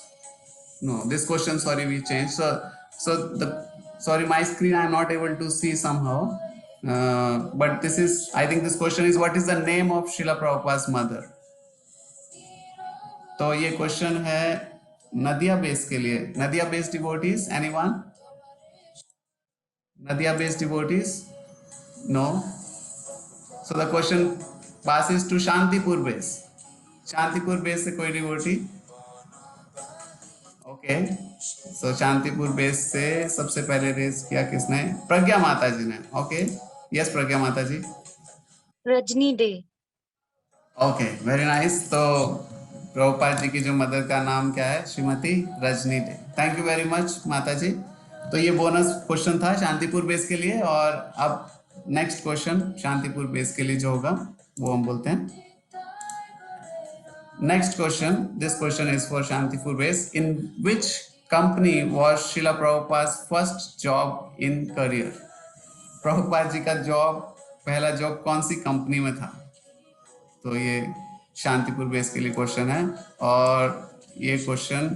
no, this question, sorry, we changed. Sorry, my screen I am not able to see somehow, but this is, I think this question is, what is the name of Srila Prabhupada's mother? तो ये question है Nadia base के लिए। Nadia base devotees, anyone? Nadia base devotees? No. So the question passes to Shantipur base. Shantipur base से कोई devotee? Okay, so Shantipur base से सबसे पहले रेज किया किसने? प्रज्ञा माता जी ने। Okay, yes Pragya Mata ji. Rajni Dey. Okay, very nice. तो प्रभुपाद जी की जो मदर का नाम क्या है? Shrimati Rajni day. Thank you very much माता जी। तो ये बोनस क्वेश्चन था शांतिपुर बेस के लिए, और अब नेक्स्ट क्वेश्चन शांतिपुर बेस के लिए जो होगा वो हम बोलते हैं। Next question, this question is for Shantipur base. In which company was Srila Prabhupada first job in career? Prabhupada ji का जॉब, पहला जॉब कौन सी कंपनी में था? तो ये शांतिपुर बेस के लिए क्वेश्चन है, और ये क्वेश्चन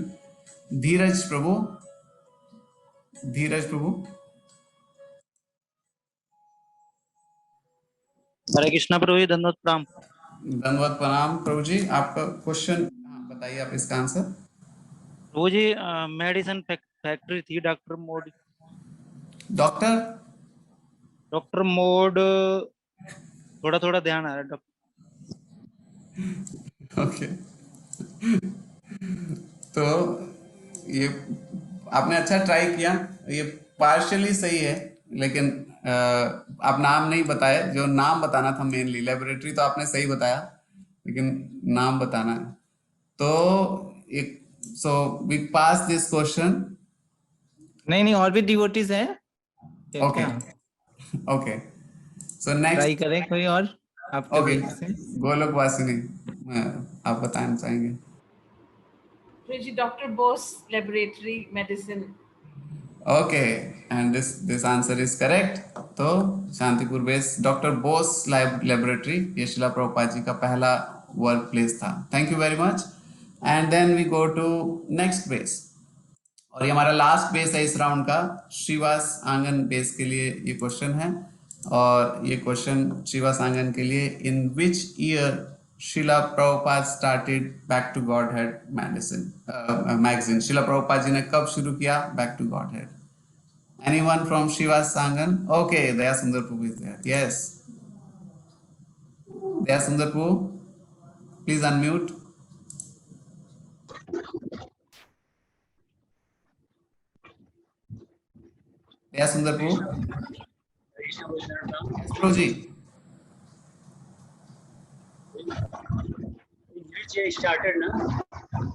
धीरज प्रभु हरे कृष्णा प्रभु जी, दंडवत प्रणाम। धन्यवाद, प्रणाम प्रभु जी। आपका क्वेश्चन बताइए, आप इसका आंसर। प्रभु जी, मेडिसिन फैक्ट्री थी डॉक्टर मोड। डॉक्टर मोड, थोड़ा थोड़ा ध्यान आ रहा है डॉक्टर। ओके, तो ये आपने अच्छा ट्राई किया, ये पार्शियली सही है, लेकिन आप नाम नहीं बताए। जो नाम बताना था मेनली, लेबोरेटरी तो आपने सही बताया, लेकिन नाम बताना है। तो एक, so we pass this question. नहीं, और भी डिवोटीज हैं। Okay, okay, so next try करें कोई और आपके ओके, बीच से। गोलोक वासिनी, आप बताना चाहेंगे? Dr. Bose Laboratory Medicine. Okay, and this answer is correct. तो Shantipur base doctor Bose laboratory, ये शिला प्रभुपाद जी का पहला वर्क प्लेस था। Thank you very much. And then we go to next base, और ये हमारा लास्ट बेस है इस राउंड का। श्रीवास आंगन बेस के लिए ये क्वेश्चन है, और ये क्वेश्चन श्रीवास आंगन के लिए, इन which year Srila Prabhupada started back to Godhead magazine? Srila Prabhupada ji ने कब शुरू किया back to Godhead? Anyone from Shivas Sangan? Okay, Daya Sundar Prabhu is there. Yes. Daya Sundar Prabhu, please unmute. Daya Sundar Prabhu. Yes, Prabhu ji. Started ना?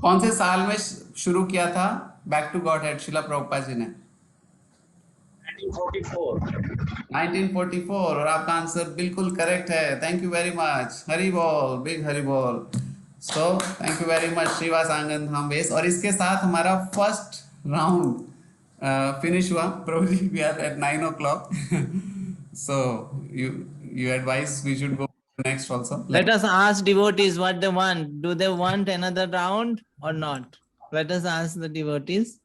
कौन से साल में शुरू किया था बैक टू गॉडहेड शिला प्रभुपाद जी ने? 1944, और आपका आंसर बिल्कुल करेक्ट है। Thank you very much. Hari बोल, बिग हरि बोल। सो thank you very much Shrivas आंगन धाम बेस। और इसके साथ हमारा फर्स्ट राउंड फिनिश हुआ। Prabhu ji, we are at 9 o'clock. So you advise we should go next also. Let us ask devotees what they want. Do they want another round or not? Let us ask the devotees.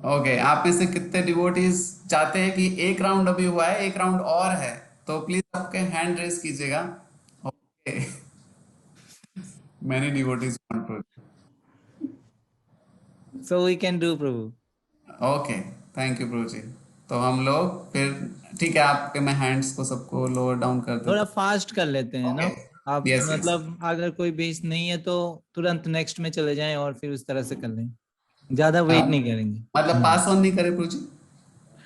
Okay, आप में से कितने devotees चाहते हैं कि एक round अभी हुआ है, एक राउंड और है? तो प्लीज आपके हैंड रेस कीजिएगा। Okay, many devotees want. So we can do, Prabhu. Okay, thank you Prabhu ji. तो हम लोग फिर, ठीक है, आपके मैं हैंड्स को सबको लोअर डाउन कर दूं। थोड़ा फास्ट कर लेते हैं ना आप। Yes, मतलब अगर कोई बेस नहीं है तो तुरंत नेक्स्ट में चले जाएं, और फिर उस तरह से कर लें, ज्यादा वेट नहीं करेंगे। मतलब पास ऑन नहीं करें प्रभु जी?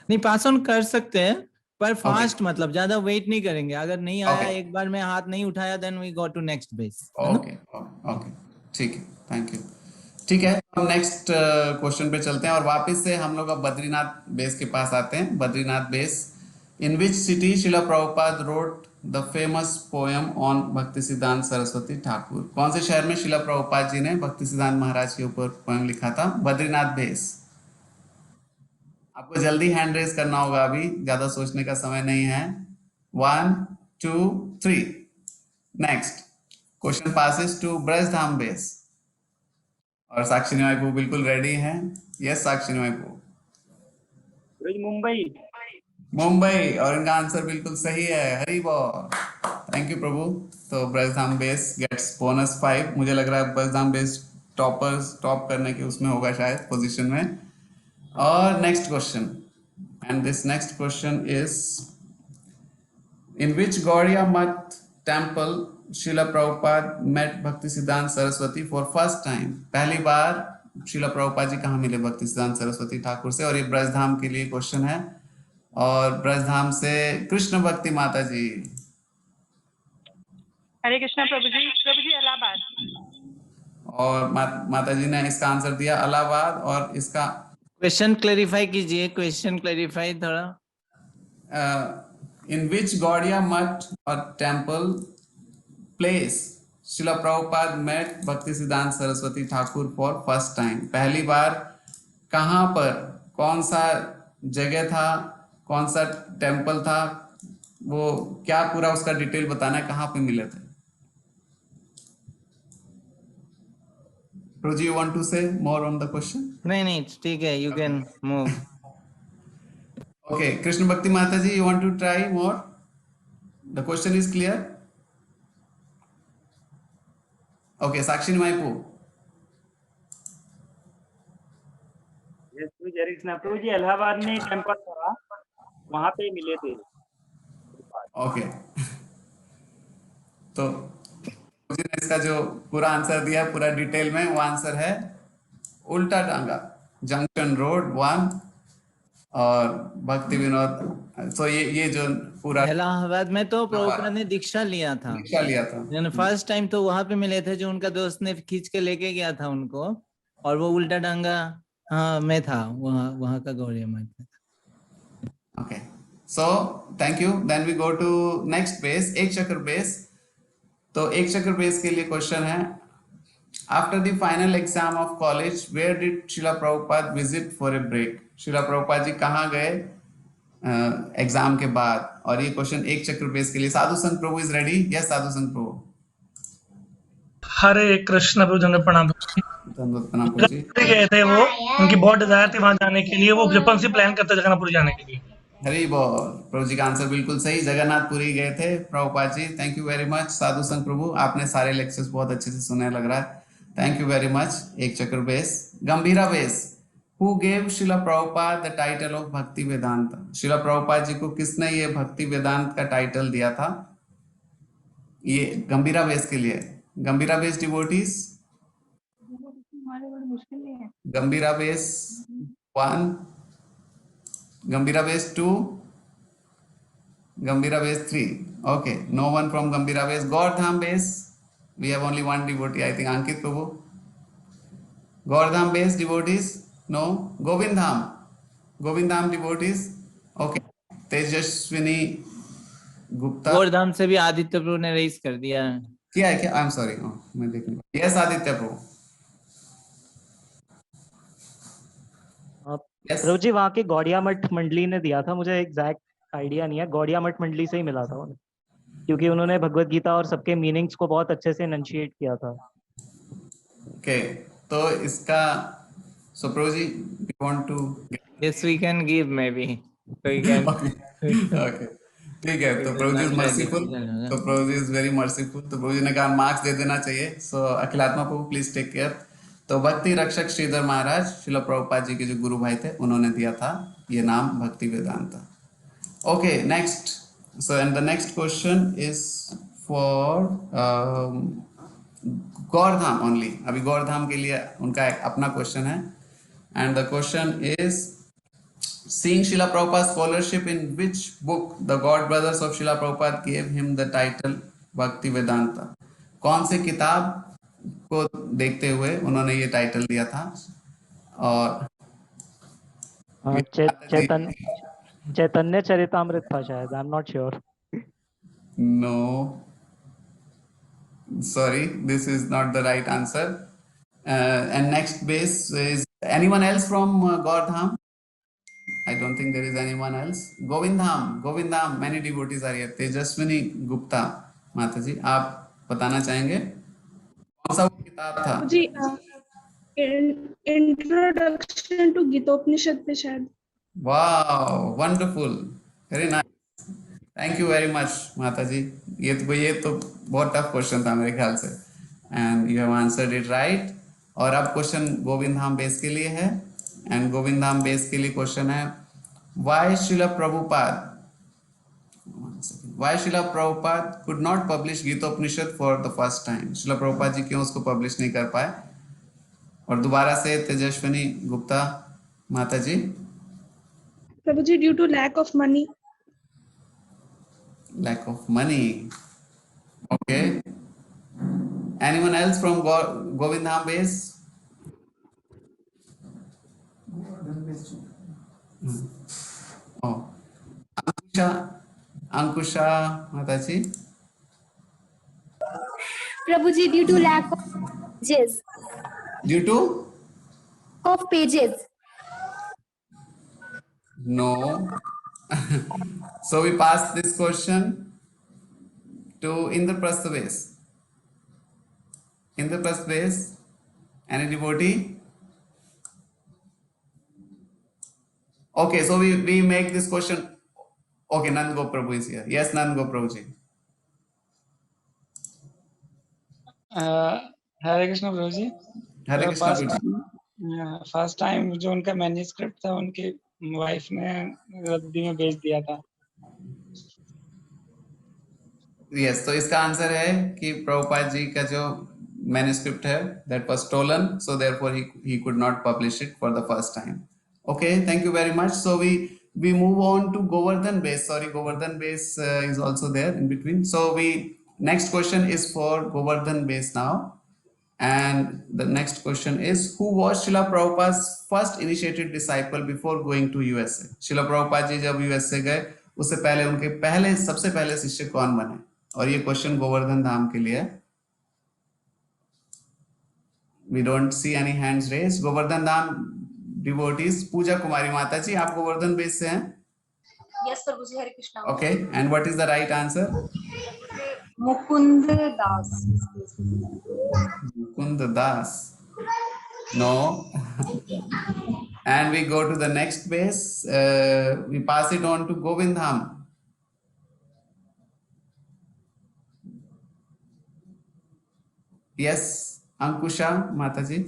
नहीं, पास ऑन कर सकते हैं, पर फास्ट मतलब ज्यादा वेट नहीं करेंगे। अगर नहीं आया एक बार में, हाथ नहीं उठाया, then we go to next base. Okay, ठीक है, थैंक यू। ठीक है, हम नेक्स्ट क्वेश्चन पे चलते हैं, और वापस से हम लोग अब बद्रीनाथ बेस के पास आते हैं। Badrinath base, in which city Srila Prabhupada wrote the famous poem on Bhakti Siddhanta Saraswati Thakur? कौन से शहर में शिला प्रभुपाद जी ने भक्ति सिद्धांत महाराज के ऊपर पोएम लिखा था? बद्रीनाथ बेस। आपको जल्दी हैंड रेज करना होगा, अभी ज्यादा सोचने का समय नहीं है। 1 2 3। Next question passes to Brajdham base, और साक्षिनी माई को बिल्कुल रेडी है। यस साक्षिनी माई को। मुंबई, और इनका आंसर बिल्कुल सही है। हरि बोल, थैंक यू प्रभु। तो ब्रजधाम बेस गेट्स बोनस 5। मुझे लग रहा है ब्रजधाम बेस टॉप करने के उसमें होगा शायद, पोजीशन में। और next question, and this next question is, in which Gaudiya Math temple Shila Prabhupada met भक्ति Siddhanta Saraswati for first time? पहली बार शिला प्रभुपाद जी कहाँ मिले भक्ति सिद्धांत सरस्वती ठाकुर से? और ये ब्रजधाम के लिए क्वेश्चन है, और ब्रजधाम से कृष्ण भक्ति माता जी। हरे कृष्णा प्रभु जी। और माता जी ने इसका आंसर दिया इलाहाबाद, और इसका क्वेश्चन क्लेरिफाई कीजिए, क्वेश्चन क्लेरिफाई थोड़ा। in which Gaudiya Mutt or temple place Srila Prabhupada met Bhakti Siddhanta Saraswati Thakur for first time? पहली बार कहाँ पर, कौन सा जगह था, कौन सा टेम्पल था, वो क्या पूरा उसका डिटेल बताना है, कहाँ पे मिले थे? Proji, you want to say more on the question? नहीं ठीक है, you can move. Okay, Krishna Bhakti Mataji, you want to try more? The question is clear? Okay, Sakshi Maipu. Yes Prabhu ji, Hare Krishna. Prabhu ji Allahabad में टेम्पल था, वहां पे मिले थे। ओके तो मुझे इसका जो पूरा आंसर दिया पूरा डिटेल में, वो आंसर है उल्टा टांगा जंक्शन रोड 1 और भक्ति विनोद। तो ये जो पूरा इलाहाबाद में तो प्रभुपाद ने दीक्षा लिया था, फर्स्ट टाइम तो वहां पे मिले थे, जो उनका दोस्त ने खींच के लेके गया था उनको, और वो उल्टा टांगा में था, वहां का गौड़िया मठ था। Okay, so thank you. Then we go to next base, एक चक्र बेस। तो एक चक्र बेस के लिए क्वेश्चन है, after the final exam of college where did Srila Prabhupada visit for a break? Srila Prabhupada ji कहाँ गए एग्जाम के बाद? और ये क्वेश्चन एक चक्र बेस के लिए। साधु संघ प्रभु इज रेडी? यस साधु संघ प्रभु। हरे कृष्ण प्रभु, धन्यवाद प्रणाम। गए थे वो, उनकी बहुत डिजायर थी वहां जाने के लिए, वो बचपन से प्लान करते जगन्नाथपुरी जाने के लिए। हरी बोल। प्रभु जी का आंसर बिल्कुल सही, जगन्नाथपुरी गए थे Prabhupada ji. Thank you very much साधु संघ प्रभु, आपने सारे लेक्चर्स बहुत अच्छे से सुने लग रहा है। Thank you very much. एक चक्र base, Gambhira base. Who gave Srila Prabhupada the title of Bhakti Vedanta? Srila Prabhupada ji को किसने ये भक्ति वेदांत का टाइटल दिया था? ये गंभीरा बेस के लिए। Gambhira base devotees, Gambhira base 1, Gambhira base 2, Gambhira base 3. Okay, no one from Gambhira base. Gaurdham base, we have only one devotee, I think Ankit Prabhu. Gaurdham base devotees? No. Govind Dham devotees? Okay. Tejaswini Gupta. Gaurdham से भी आदित्य प्रभु ने रेस कर दिया क्या है क्या? आई एम सॉरी, मैं देखने। यस आदित्य प्रभु। प्रभु जी वहाँ के गौड़िया मठ मंडली ने दिया था, मुझे एग्जैक्ट आइडिया नहीं है, गौड़िया मठ मंडली से ही मिला था उन्हें, क्योंकि उन्होंने भगवत गीता और सबके मीनिंग्स को बहुत अच्छे से एनंशिएट किया था। ओके, तो इसका so Prabhu ji you want to? Yes, we can give maybe. So you can. Okay. ठीक है, तो प्रभु जी इज मर्सीफुल, तो प्रभु जी इज वेरी मर्सीफुल, तो प्रभु जी ने कहा मार्क्स दे देना चाहिए। सो अखिलात्मा प्रभु प्लीज टेक केयर। तो भक्ति रक्षक श्रीधर महाराज श्रीला प्रभुपाद जी के जो गुरु भाई थे, उन्होंने दिया था ये नाम Bhakti Vedanta. Okay, next. So and the next question is for Gaurdham only. अभी गौरधाम के लिए उनका एक अपना क्वेश्चन है, and the question is seeing Srila Prabhupada's scholarship, in which book the God brothers of Srila Prabhupada gave him the title Bhakti Vedanta? कौन से किताब को देखते हुए उन्होंने ये टाइटल दिया था? और चैतन्य चरितामृत था शायद, आई am not sure. No, sorry, this is not the right answer. And next base is anyone else from Gaurdham? I don't think there is anyone else. Govindham, many devotees are here. Tejaswini Gupta, माताजी आप बताना चाहेंगे कौन सा किताब था? जी introduction to Gitopanishad पे शायद। Wow, wonderful, very nice, thank you very much माताजी। ये तो बहुत टफ क्वेश्चन था मेरे ख्याल से, and you have answered it right. और अब क्वेश्चन गोविंदधाम बेस के लिए है, एंड गोविंदधाम बेस के लिए क्वेश्चन है, why Srila Prabhupada could not publish Gita-Upanishad for the first time? Srila Prabhupada जी क्यों उसको पब्लिश नहीं कर पाए? और दोबारा से Tejaswini Gupta Mata ji. Prabhu ji, due to lack of money. Lack of money, okay. Anyone else from Govindham base? Oh, Ankusha Mataji. Prabhuji, due to lack of pages. Due to? Of pages. No. So we pass this question to Indraprastha base. Indraprastha base. Any devotee? Okay, so we make this question. Okay, Nand Go Prabhu is here. Yes, Nand Go Prabhu ji. Hare Krishna Prabhu ji. Hare Krishna Prabhu ji. First time जो उनका manuscript था उनकी wife ने रद्दी में भेज दिया था। यस, तो इसका आंसर है कि प्रभुपाद जी का जो मैन्युस्क्रिप्ट है that was stolen, so therefore he could not publish it for the first time. Okay, thank you very much. So we move on to Govardhan base. Sorry, Govardhan base is also there in between. So next question is for Govardhan base now, and the next question is, who was Srila Prabhupada's first initiated disciple before going to USA? Srila Prabhupada जी जब USA गए उससे पहले उनके सबसे पहले शिष्य कौन बने? और ये क्वेश्चन गोवर्धन धाम के लिए। We don't see any hands raised. Govardhan Dham devotees, पूजा कुमारी माता जी, आप गोवर्धन बेस से हैं? Yes, Prabhu ji, Hare Krishna. Okay, and what is the right answer? Mukund Das. Mukund Das. No. And we go to the next base. We pass it on to Govindham. Yes, Ankusha Mataji.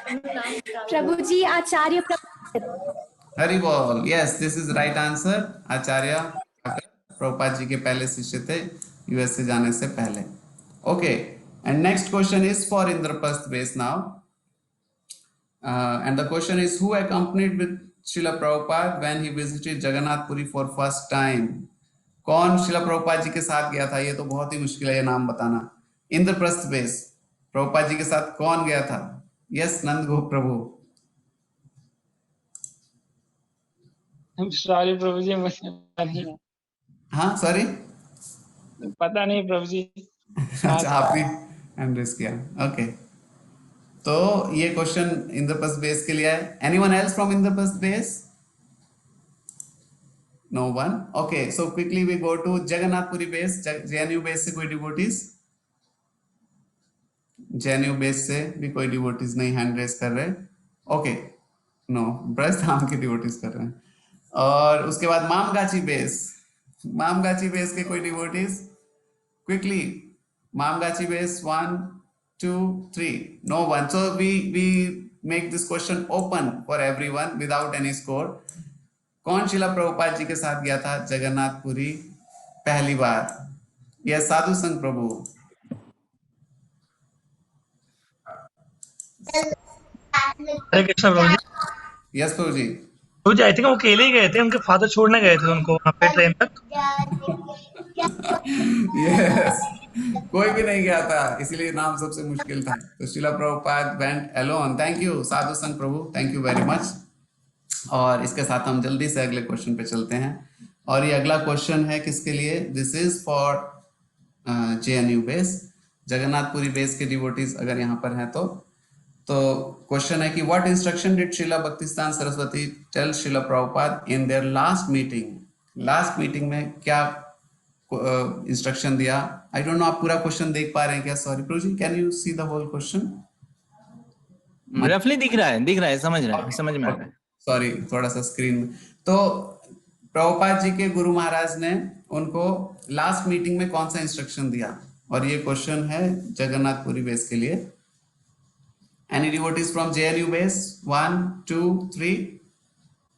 Prabhu ji, Acharya Hari Bol. Yes, this is the right answer. आचार्य प्रभुपाद जी के पहले शिष्य थे US से जाने से पहले। Okay, and next question is for Indraprastha base now. And the question is, who accompanied with Srila Prabhupada when he visited Jagannath Puri for first time? कौन श्रीला प्रभुपाद जी के साथ गया था? ये तो बहुत ही मुश्किल है ये नाम बताना। इंद्रप्रस्थ बेस प्रभुपाद जी के साथ कौन गया था? यस, नंद गोप प्रभु। सॉरी प्रभु जी, मुझे हाँ सॉरी, पता नहीं प्रभु जी। अच्छा, आपने हैंड रेज किया। ओके, तो ये क्वेश्चन इंद्रप्रस्थ बेस के लिए है। Anyone else from Indraprastha base? No one. Okay, so quickly we go to Jagannath Puri base. JNU base से कोई devotees? JNU base से भी कोई devotees नहीं hand raise कर रहे। Okay, no, ब्रज धाम के devotees कर रहे हैं। और उसके बाद मामगाची base के कोई devotees? Quickly, मामगाची base 1, 2, 3. No one. So we make this question open for everyone without any score. कौन शिला प्रभुपाद जी के साथ गया था जगन्नाथपुरी पहली बार? यह Sadhu Sangh Prabhu. Hare Krishna Prabhu ji. Yes Prabhu ji. Prabhu ji, I think वो अकेले ही गए थे, उनके फादर छोड़ने गए थे उनको वहां पे ट्रेन तक। यस, कोई भी नहीं गया था, इसलिए नाम सबसे मुश्किल था। तो Srila Prabhupada went alone. Thank you Sadhu Sangh Prabhu, thank you very much. और इसके साथ हम जल्दी से अगले क्वेश्चन पे चलते हैं। और ये अगला क्वेश्चन है किसके लिए? This is for JNU base, Jagannathpuri base के डिवोटीज अगर यहाँ पर हैं तो क्वेश्चन है कि what instruction did Srila Bhaktisiddhanta Saraswati tell Srila Prabhupada in their last meeting? Last meeting में क्या इंस्ट्रक्शन दिया? आई डोंट नो, आप पूरा क्वेश्चन देख पा रहे हैं क्या? Sorry Prabhu ji, can you see the whole question? रफली दिख रहा है, समझ में आ रहा है। सॉरी, थोड़ा सा स्क्रीन में। तो प्रभुपाद जी के गुरु महाराज ने उनको लास्ट मीटिंग में कौन सा इंस्ट्रक्शन दिया? और ये क्वेश्चन है जगन्नाथपुरी बेस के लिए। Any devotees from JNU base? 1, 2, 3?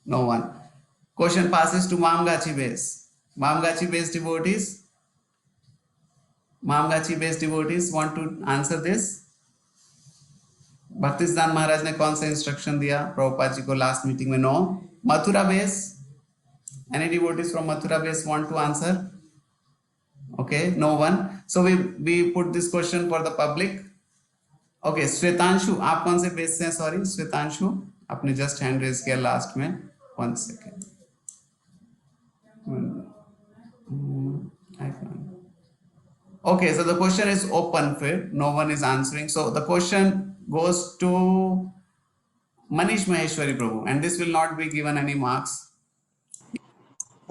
No one. Question passes to Mamgachi base. Mamgachi base devotees want to answer this. Bhaktisiddhanta Maharaj ने कौन सा इंस्ट्रक्शन दिया प्रभुपाद जी को लास्ट मीटिंग में? No. Mathura base, any devotees from Mathura base want to answer? Okay, no one. So we put this question for the public. Okay, श्वेतांशु, आप कौन से base से हैं? सॉरी श्वेतांशु, आपने जस्ट हैंड रेज किया लास्ट में. 1 second. Okay, so the question is open फिर, no one is answering. So the question goes to Manish Maheshwari Prabhu, and this will not be given any marks.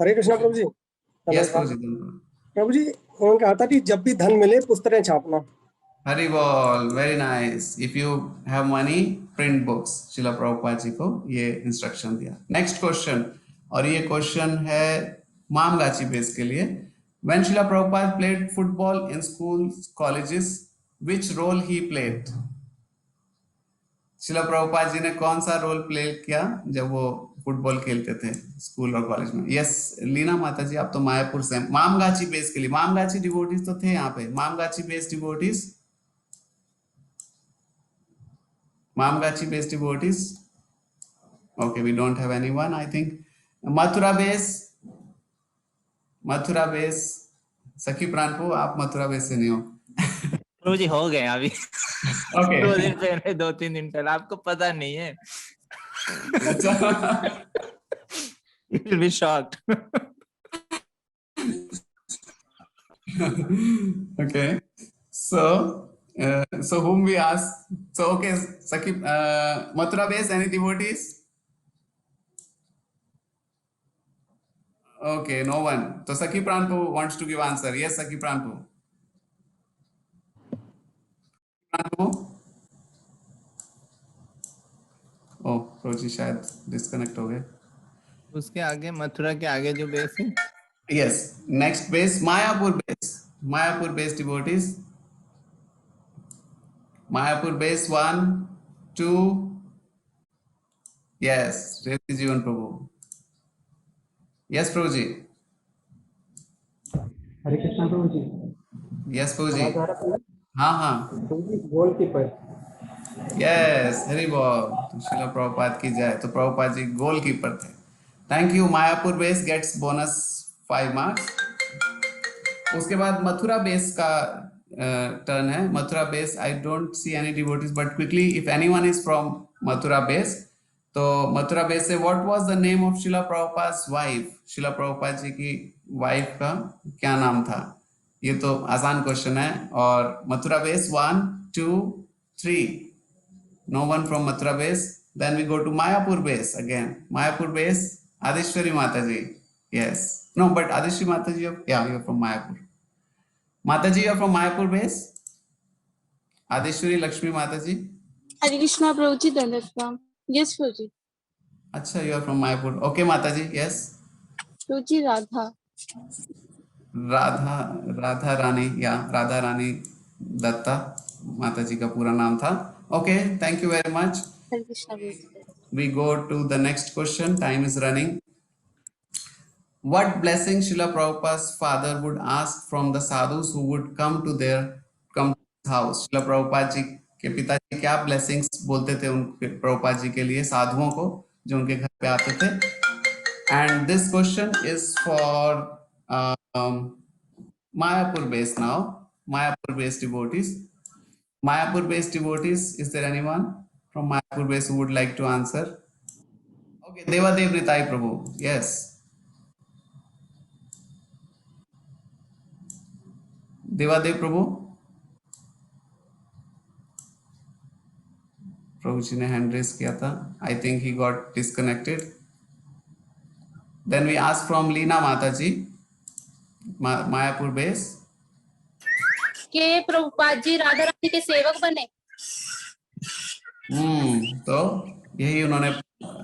Hare Krishna Prabhu ji. Yes, Prabhu ji. Prabhu जी, उन्होंने कहा था कि जब भी धन मिले पुस्तकें छापना. हरि बोल, very nice. If you have money, print books. शिला प्रभुपाद जी को ये इंस्ट्रक्शन दिया. नेक्स्ट क्वेश्चन, और ये क्वेश्चन है मामगाची बेस के लिए. When Srila Prabhupada played football in schools, colleges, which role he played? शिला प्रभुपाद जी ने कौन सा रोल प्ले किया जब वो फुटबॉल खेलते थे स्कूल और कॉलेज में? यस, लीना माता जी, आप तो मायापुर से. मामगाची बेस के लिए, मामगाची डिवोटीज तो थे यहाँ पे. Mamgachi base devotees, Mamgachi based devotees. Okay, we don't have anyone, I think. Mathura base, Sakhi Pranpu, आप मथुरा बेस से नहीं हो. प्रभु जी हो गए अभी. Okay. 2 दिन पहले, 2-3 दिन पहले, आपको पता नहीं है. You will be shocked. Okay, so whom we ask? So okay, Sakhi, Mathura base, any devotees? Okay, no one. So Sakhi Pranpu wants to give answer. Yes, Sakhi Pranpu. Oh, प्रोजी शायद disconnect हो गए. उसके आगे, मथुरा के आगे जो base है. Yes, next base, Mayapur base devotees. Mayapur base 1, 2. Yes, Reti Jivan Prabhu. Yes, Prabhuji. हरे कृष्णा प्रभु जी. Yes, Prabhuji. हाँ. गोलकीपर. Yes, हरि बोल. शिला प्रभुपाद की जय. तो प्रभुपाद जी गोलकीपर थे. Thank you. Mayapur base gets bonus 5 marks. उसके बाद मथुरा बेस का टर्न है. Mathura base, I don't see any devotees, but quickly, if anyone is from Mathura base, तो मथुरा बेस से what was the name of Shila प्रभुपाद's wife? शिला प्रभुपाद जी की wife का क्या नाम था? ये तो आसान क्वेश्चन है. और Mathura base 1, 2, 3. No one from Mathura base. Then we go to Mayapur base again. Mayapur base, Adishwari Mataji. Yes. No, but Adishwari Mataji, you're from Mayapur. Mataji, you're from Mayapur base. Adishwari Lakshmi Mataji. Hare Krishna Prabhu ji, धन्यवाद प्रणाम. Yes Prabhu ji. Acha, you are from Mayapur. Okay, Mataji. Yes. Prabhu ji, Radha Rani, या राधा रानी दत्ता माताजी का पूरा नाम था. Okay, thank you very much. Hare Krishna Prabhu ji. We go to the next question. Time is running. What blessing Srila Prabhupada's father would ask from the sadhus who would come to his house? Srila Prabhupada जी के पिताजी क्या blessings बोलते थे उनके प्रभुपाद जी के लिए, साधुओं को जो उनके घर पे आते थे? And this question is for Mayapur base now. Mayapur base devotees. Mayapur base devotees, is there anyone from Mayapur base who would like to answer? Okay, Devadev Nitai Prabhu. Yes. Devadev Prabhu. प्रभु जी ने hand raise किया था. I think he got disconnected. Then we ask from Leena Mataji, Mayapur base. के प्रभुपाद जी राधा रानी के सेवक बने. तो यही उन्होंने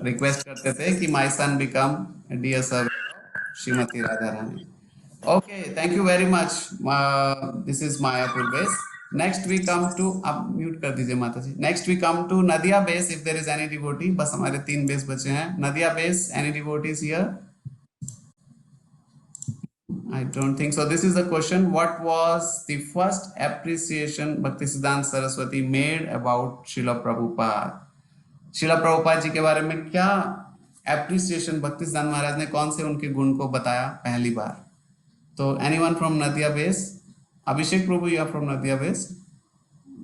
रिक्वेस्ट करते थे कि my son become a dear servant Shrimati Radha Rani. Okay, thank you very much. This is Mayapur base. Next we come to, आप म्यूट कर दीजिए माता जी. Next we come to Nadia base, if there is any devotee. बस हमारे 3 base बचे हैं. Nadia base, any devotees here? I don't think so. This is the question. What was the first appreciation Bhaktisiddhanta Saraswati made about Srila Prabhupada? Srila Prabhupada जी के बारे में क्या appreciation भक्तिसिद्धांत Maharaj ने कौन से उनके गुण को बताया पहली बार? तो anyone from Nadia base? Abhishek Prabhu, you are from Nadia base?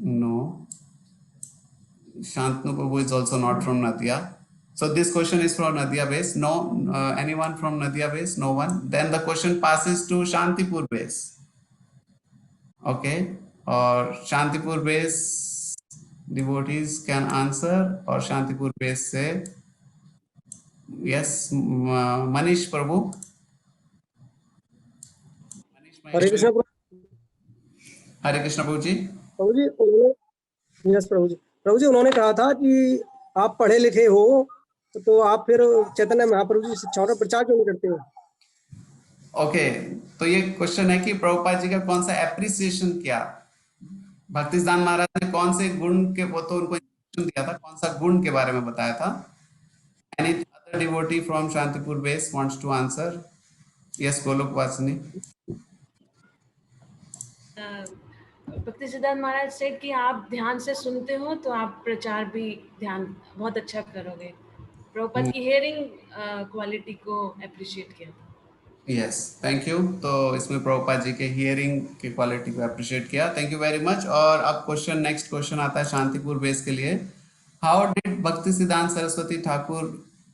No. Shantanu Prabhu is also not from Nadia. So this question is from Nadia base. No, anyone from Nadia base? No one. Then the question passes to Shantipur base. Okay. Or Shantipur base devotees can answer, or Shantipur base say yes. Manish Prabhu. हरे कृष्ण हरे कृष्ण प्रभु जी। प्रभु जी उन्होंने yes Prabhu जी उन्होंने कहा था कि आप पढ़े लिखे हो तो आप फिर चैतन्य महाप्रभु जी शिक्षाओं का प्रचार क्यों नहीं करते हो? ओके, तो ये क्वेश्चन है कि प्रभुपाद जी का कौन सा एप्रिसिएशन किया, भक्तिसिद्धांत महाराज ने कौन से गुण के, वो तो उनको इंस्ट्रक्शन दिया था, कौन सा गुण के बारे में बताया था। Any other devotee from Shantipur base wants to answer? Yes Golok Vasini. Bhakti Siddhanta महाराज से कि आप ध्यान से सुनते हो तो आप प्रचार भी ध्यान बहुत अच्छा करोगे। प्रभुपाद की हियरिंग क्वालिटी को अप्रिशिएट किया था। Yes, thank you. तो इसमें प्रभुपाद जी के हियरिंग की क्वालिटी को अप्रिशिएट किया, थैंक यू वेरी मच। और अब क्वेश्चन, नेक्स्ट क्वेश्चन आता है शांतिपुर बेस के लिए। हाउ डिड भक्ति Siddhanta Saraswati Thakur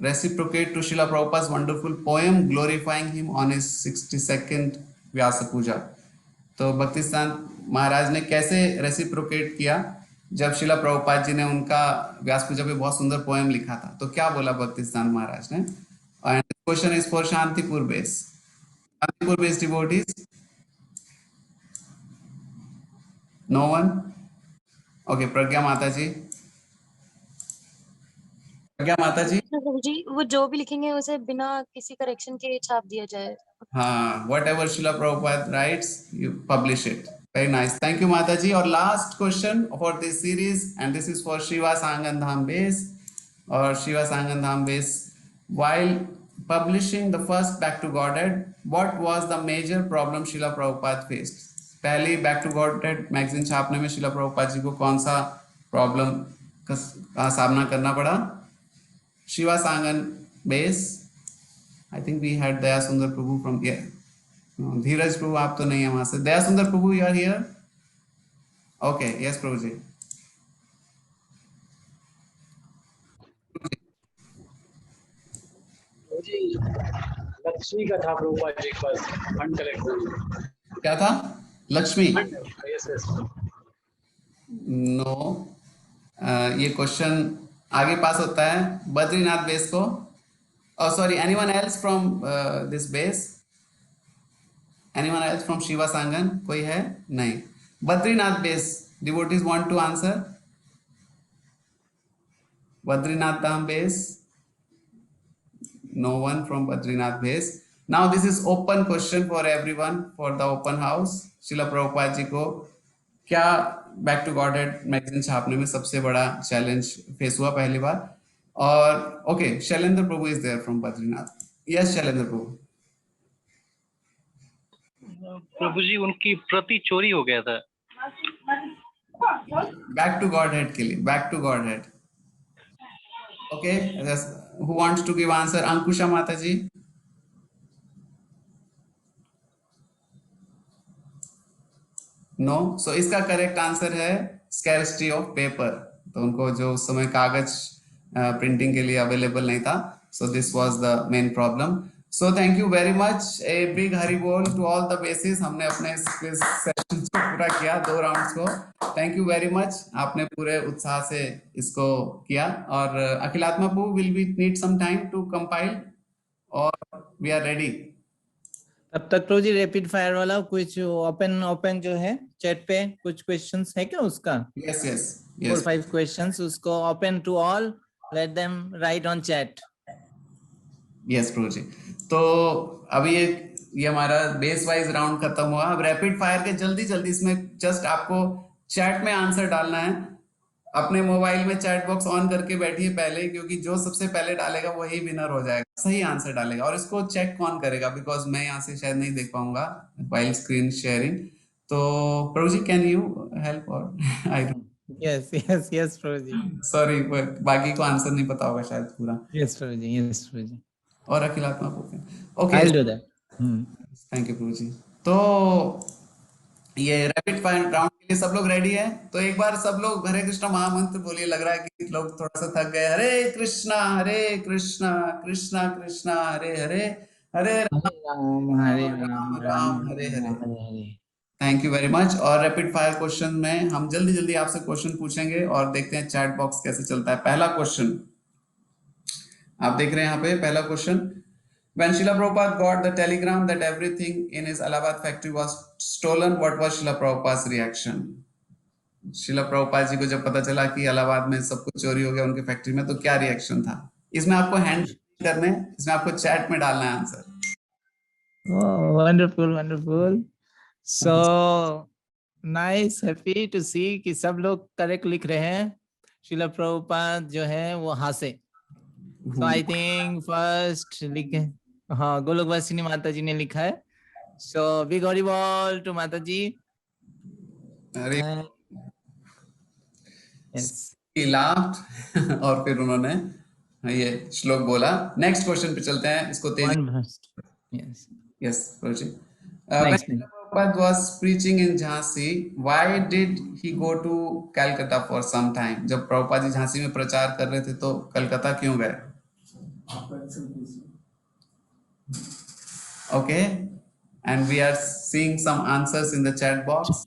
reciprocate to Srila Prabhupada's wonderful poem glorifying him on his 62nd Vyasa Puja? तो भक्ति सिद्धांत महाराज ने कैसे रेसिप्रोकेट किया जब शिला प्रभुपाद जी ने उनका व्यास पूजा पे बहुत सुंदर पोएम लिखा था, तो क्या बोला भक्ति सिद्धांत महाराज ने? And question is for Shantipur base. Shantipur base devotees? No one? Okay, Pragya Mata ji. प्रज्ञा माता जी। प्रभु जी, वो जो भी लिखेंगे उसे बिना किसी करेक्शन के छाप दिया जाए। हाँ, whatever Srila Prabhupada writes, you publish it. Very nice. Thank you, Mataji. Or last question for this series, and this is for Shiva Sangan Dham base, or Shiva Sangan Dham base. While publishing the first Back to Godhead, what was the major problem Srila Prabhupada faced? पहली Back to Godhead magazine छापने में Srila Prabhupada जी को कौन सा problem का सामना करना पड़ा? Shiva Sangan base. I think we had Daya Sundar Prabhu from here. No, Dheeraj Prabhu आप तो नहीं है वहां से। Daya Sundar Prabhu, you are here? Okay, yes Prabhu जी। लक्ष्मी का था प्रभुपाद जी के पास फंड कलेक्ट। क्या था? लक्ष्मी? Yes yes. नो, ये क्वेश्चन आगे पास होता है बद्रीनाथ बेस को। Oh, sorry, anyone else from this base? Anyone else from Shiva Sangan? कोई है? नहीं। Badrinath base devotees want to answer? Badrinath Dham base? No one from Badrinath base. Now this is open question for everyone for the open house. Srila Prabhupada जी को क्या Back to Godhead magazine छापने में सबसे बड़ा challenge face हुआ पहली बार? और okay, Shailendra Prabhu is there from Badrinath. Yes Shailendra Prabhu. Prabhu ji, उनकी प्रति चोरी हो गया था बैक टू गॉड हेड के लिए। Back to Godhead. Okay, who wants to give answer? Ankusha Mata ji. No, so इसका करेक्ट आंसर है स्कैर्सिटी ऑफ पेपर। तो उनको जो उस समय कागज प्रिंटिंग के लिए अवेलेबल नहीं था, so this was the main problem. So thank you very much, a big Hari बोल टू ऑल द बेसिस। हमने अपने सेशन को पूरा किया, 2 राउंड्स को। थैंक यू वेरी मच, आपने पूरे उत्साह से इसको किया। और Akhilatma Prabhu, will we need some time to compile और वी आर रेडी? तब तक प्रभु जी रैपिड फायर वाला कुछ ओपन जो है चैट पे कुछ क्वेश्चंस है क्या उसका? यस यस, 4-5 क्वेश्चंस, उसको open to all, let them write on chat. Yes Prabhu ji. तो अभी ये हमारा बेस वाइज राउंड खत्म हुआ। अब रैपिड फायर के जल्दी इसमें जस्ट आपको चैट में आंसर डालना है। अपने मोबाइल में चैट बॉक्स ऑन करके बैठिए पहले, क्योंकि जो सबसे पहले डालेगा वही विनर हो जाएगा, सही आंसर डालेगा। और इसको चेक कौन करेगा, बिकॉज मैं यहाँ से शायद नहीं देख पाऊंगा वाइल स्क्रीन शेयरिंग। तो Prabhu ji, can you help? और I don't. Yes yes yes Prabhu ji. Sorry, बाकी को आंसर नहीं पता होगा शायद पूरा। Yes Prabhu ji, yes Prabhu ji. और Akhilatma Prabhu. Okay, I will do that. Thank you Prabhu ji. तो ये रैपिड फायर राउंड के लिए सब लोग रेडी है? तो एक बार सब लोग हरे कृष्णा महामंत्र बोलिए। लग रहा है कि लोग थोड़ा सा थक गए। Hare Krishna Krishna Krishna Hare Hare, Hare Ram Hare Ram Ram Ram Hare Ram Hare. Hare Hare. Thank you very much. और रैपिड फायर क्वेश्चन में हम जल्दी जल्दी आपसे क्वेश्चन पूछेंगे और देखते हैं चैट बॉक्स कैसे चलता है। पहला क्वेश्चन आप देख रहे हैं यहाँ पे। पहला question, when Srila Prabhupada got the telegram that everything in his Allahabad factory was stolen, what was Srila Prabhupada's reaction? Srila Prabhupada जी को जब पता चला कि इलाहाबाद में सब कुछ चोरी हो गया उनके फैक्ट्री में, तो क्या रिएक्शन था? इसमें आपको हैंड करने हैं, इसमें आपको चैट में डालना है answer. Oh, wonderful, wonderful. So nice, happy to see कि सब लोग करेक्ट लिख रहे हैं। श्रील प्रभुपाद जो है वो हंसे। So I think first लिखे, हाँ, गोलोकवासिनी माता जी ने लिखा है। So big हरि बोल to माता जी। Yes. He laughed और फिर उन्होंने ये श्लोक बोला। नेक्स्ट क्वेश्चन पे चलते हैं, इसको तेजी। Yes. Yes, Roji. When Srila Prabhupada was preaching in Jhansi, why did he go to Calcutta for some time? जब प्रभुपाद जी झांसी में प्रचार कर रहे थे तो कलकत्ता क्यों गए? Okay, and we are seeing some answers in the chat box.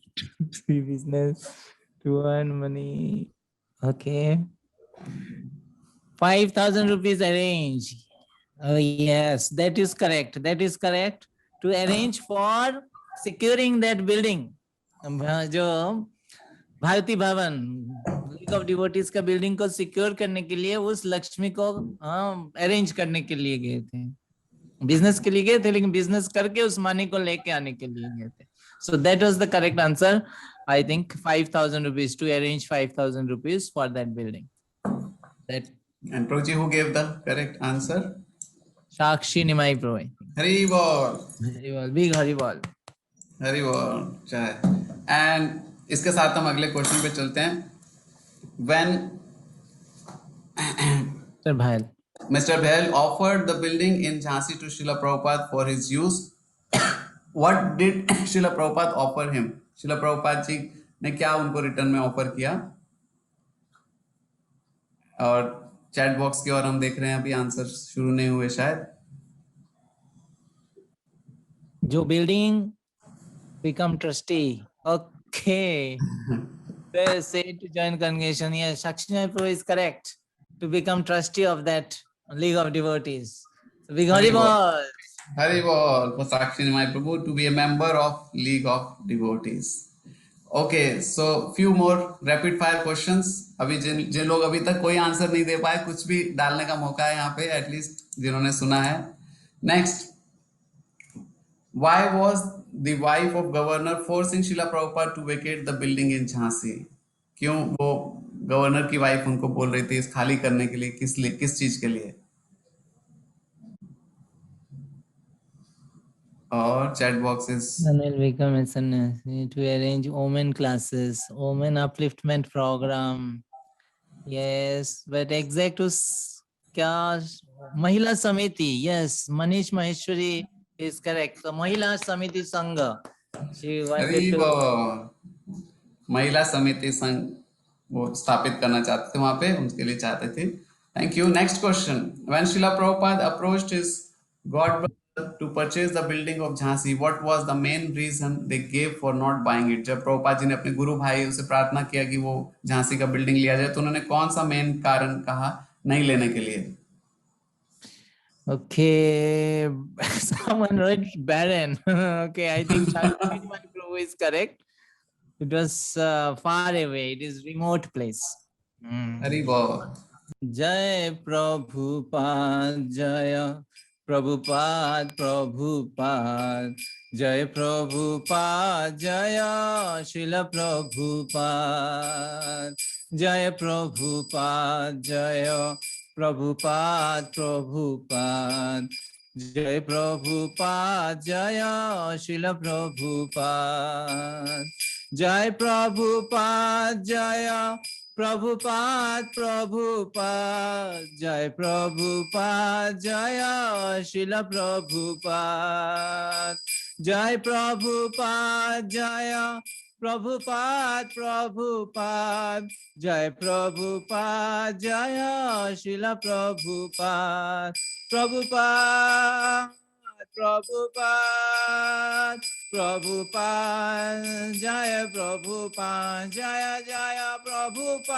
Business to earn money. Okay. 5,000 rupees arrange. Oh yes, that is correct. That is correct. To arrange for securing that building. जो भारती भवन league of devotees का building को secure करने के लिए उस लक्ष्मी को arrange करने के लिए गए थे। बिजनेस के लिए गए थे, लेकिन बिजनेस करके उस मनी को लेके आने के लिए गए थे। So that was the correct answer. I think 5,000 rupees to arrange 5,000 rupees for that building. That. And Prabhuji, who gave the correct answer? Shakshi Nimai Prabhu. Hari Bol. Hari Bol. Big Hari Bol. Hari Bol. And इसके साथ हम अगले question पे चलते हैं। When Mr. Bhel offered the building in Jhansi to Srila Prabhupada for his use, what did Srila Prabhupada offer him? Srila Prabhupada जी ने क्या उनको रिटर्न में ऑफर किया? और चैट बॉक्स की ओर हम देख रहे हैं, अभी आंसर शुरू नहीं हुए शायद। जो building become trustee. Okay. They say to join congregation. Yes, Shakshi Prabhu is correct. To become trustee of that League of Devotees. So big Hari Bol. Hari Bol for Shakshi Prabhu to be a member of League of Devotees. Okay, so few more rapid fire questions. अभी जिन लोग अभी तक कोई answer नहीं दे पाए, कुछ भी डालने का मौका है यहाँ पे, एटलीस्ट जिन्होंने सुना है। Next, why was the wife of governor forcing Srila Prabhupada to vacate the building in Jhansi? क्यों वो गवर्नर की वाइफ उनको बोल रही थी इस खाली करने के लिए? किस चीज के लिए? और chat boxes will become a sannyasi to arrange women classes, women upliftment program. Yes, but exact उस क्या महिला समिति? Yes, Manish Maheshwari is correct. So महिला समिति संघ. She wanted to. महिला समिति संघ वो स्थापित करना चाहते थे वहां पे, उनके लिए चाहते थे। Thank you. Next question, when Srila Prabhupada approached his god to purchase the building of Jhansi, what was the main reason they gave for not buying it? जब प्रभुपाद जी ने अपने गुरु भाई से प्रार्थना किया कि वो झांसी का बिल्डिंग लिया जाए, तो उन्होंने कौन सा मेन कारण कहा नहीं लेने के लिए? Okay, someone wrote barren. Okay, I think Shakshi Prabhu is correct. It was far away. It is remote place. Hari Bol. Jai Prabhupada, Jaya Prabhupada, Prabhupada, Jai Prabhupada, Jaya Srila Prabhupada, Jai Prabhupada, Jaya Prabhupada, Prabhupada, Jai Prabhupada, Jaya Srila Prabhupada, Jai Prabhupada, Jaya Prabhupada, Prabhupada, Jai Prabhupada, Jaya Srila Prabhupada, जय प्रभुपाद जय प्रभुपाद प्रभुपाद जय प्रभुपाद जय शिला प्रभुपाद प्रभुपाद प्रभुपाद प्रभुपाद जय प्रभुपाद जय जय प्रभुपाद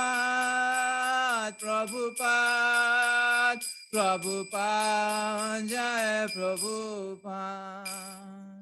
प्रभुपाद प्रभुपाद जय प्रभुपाद।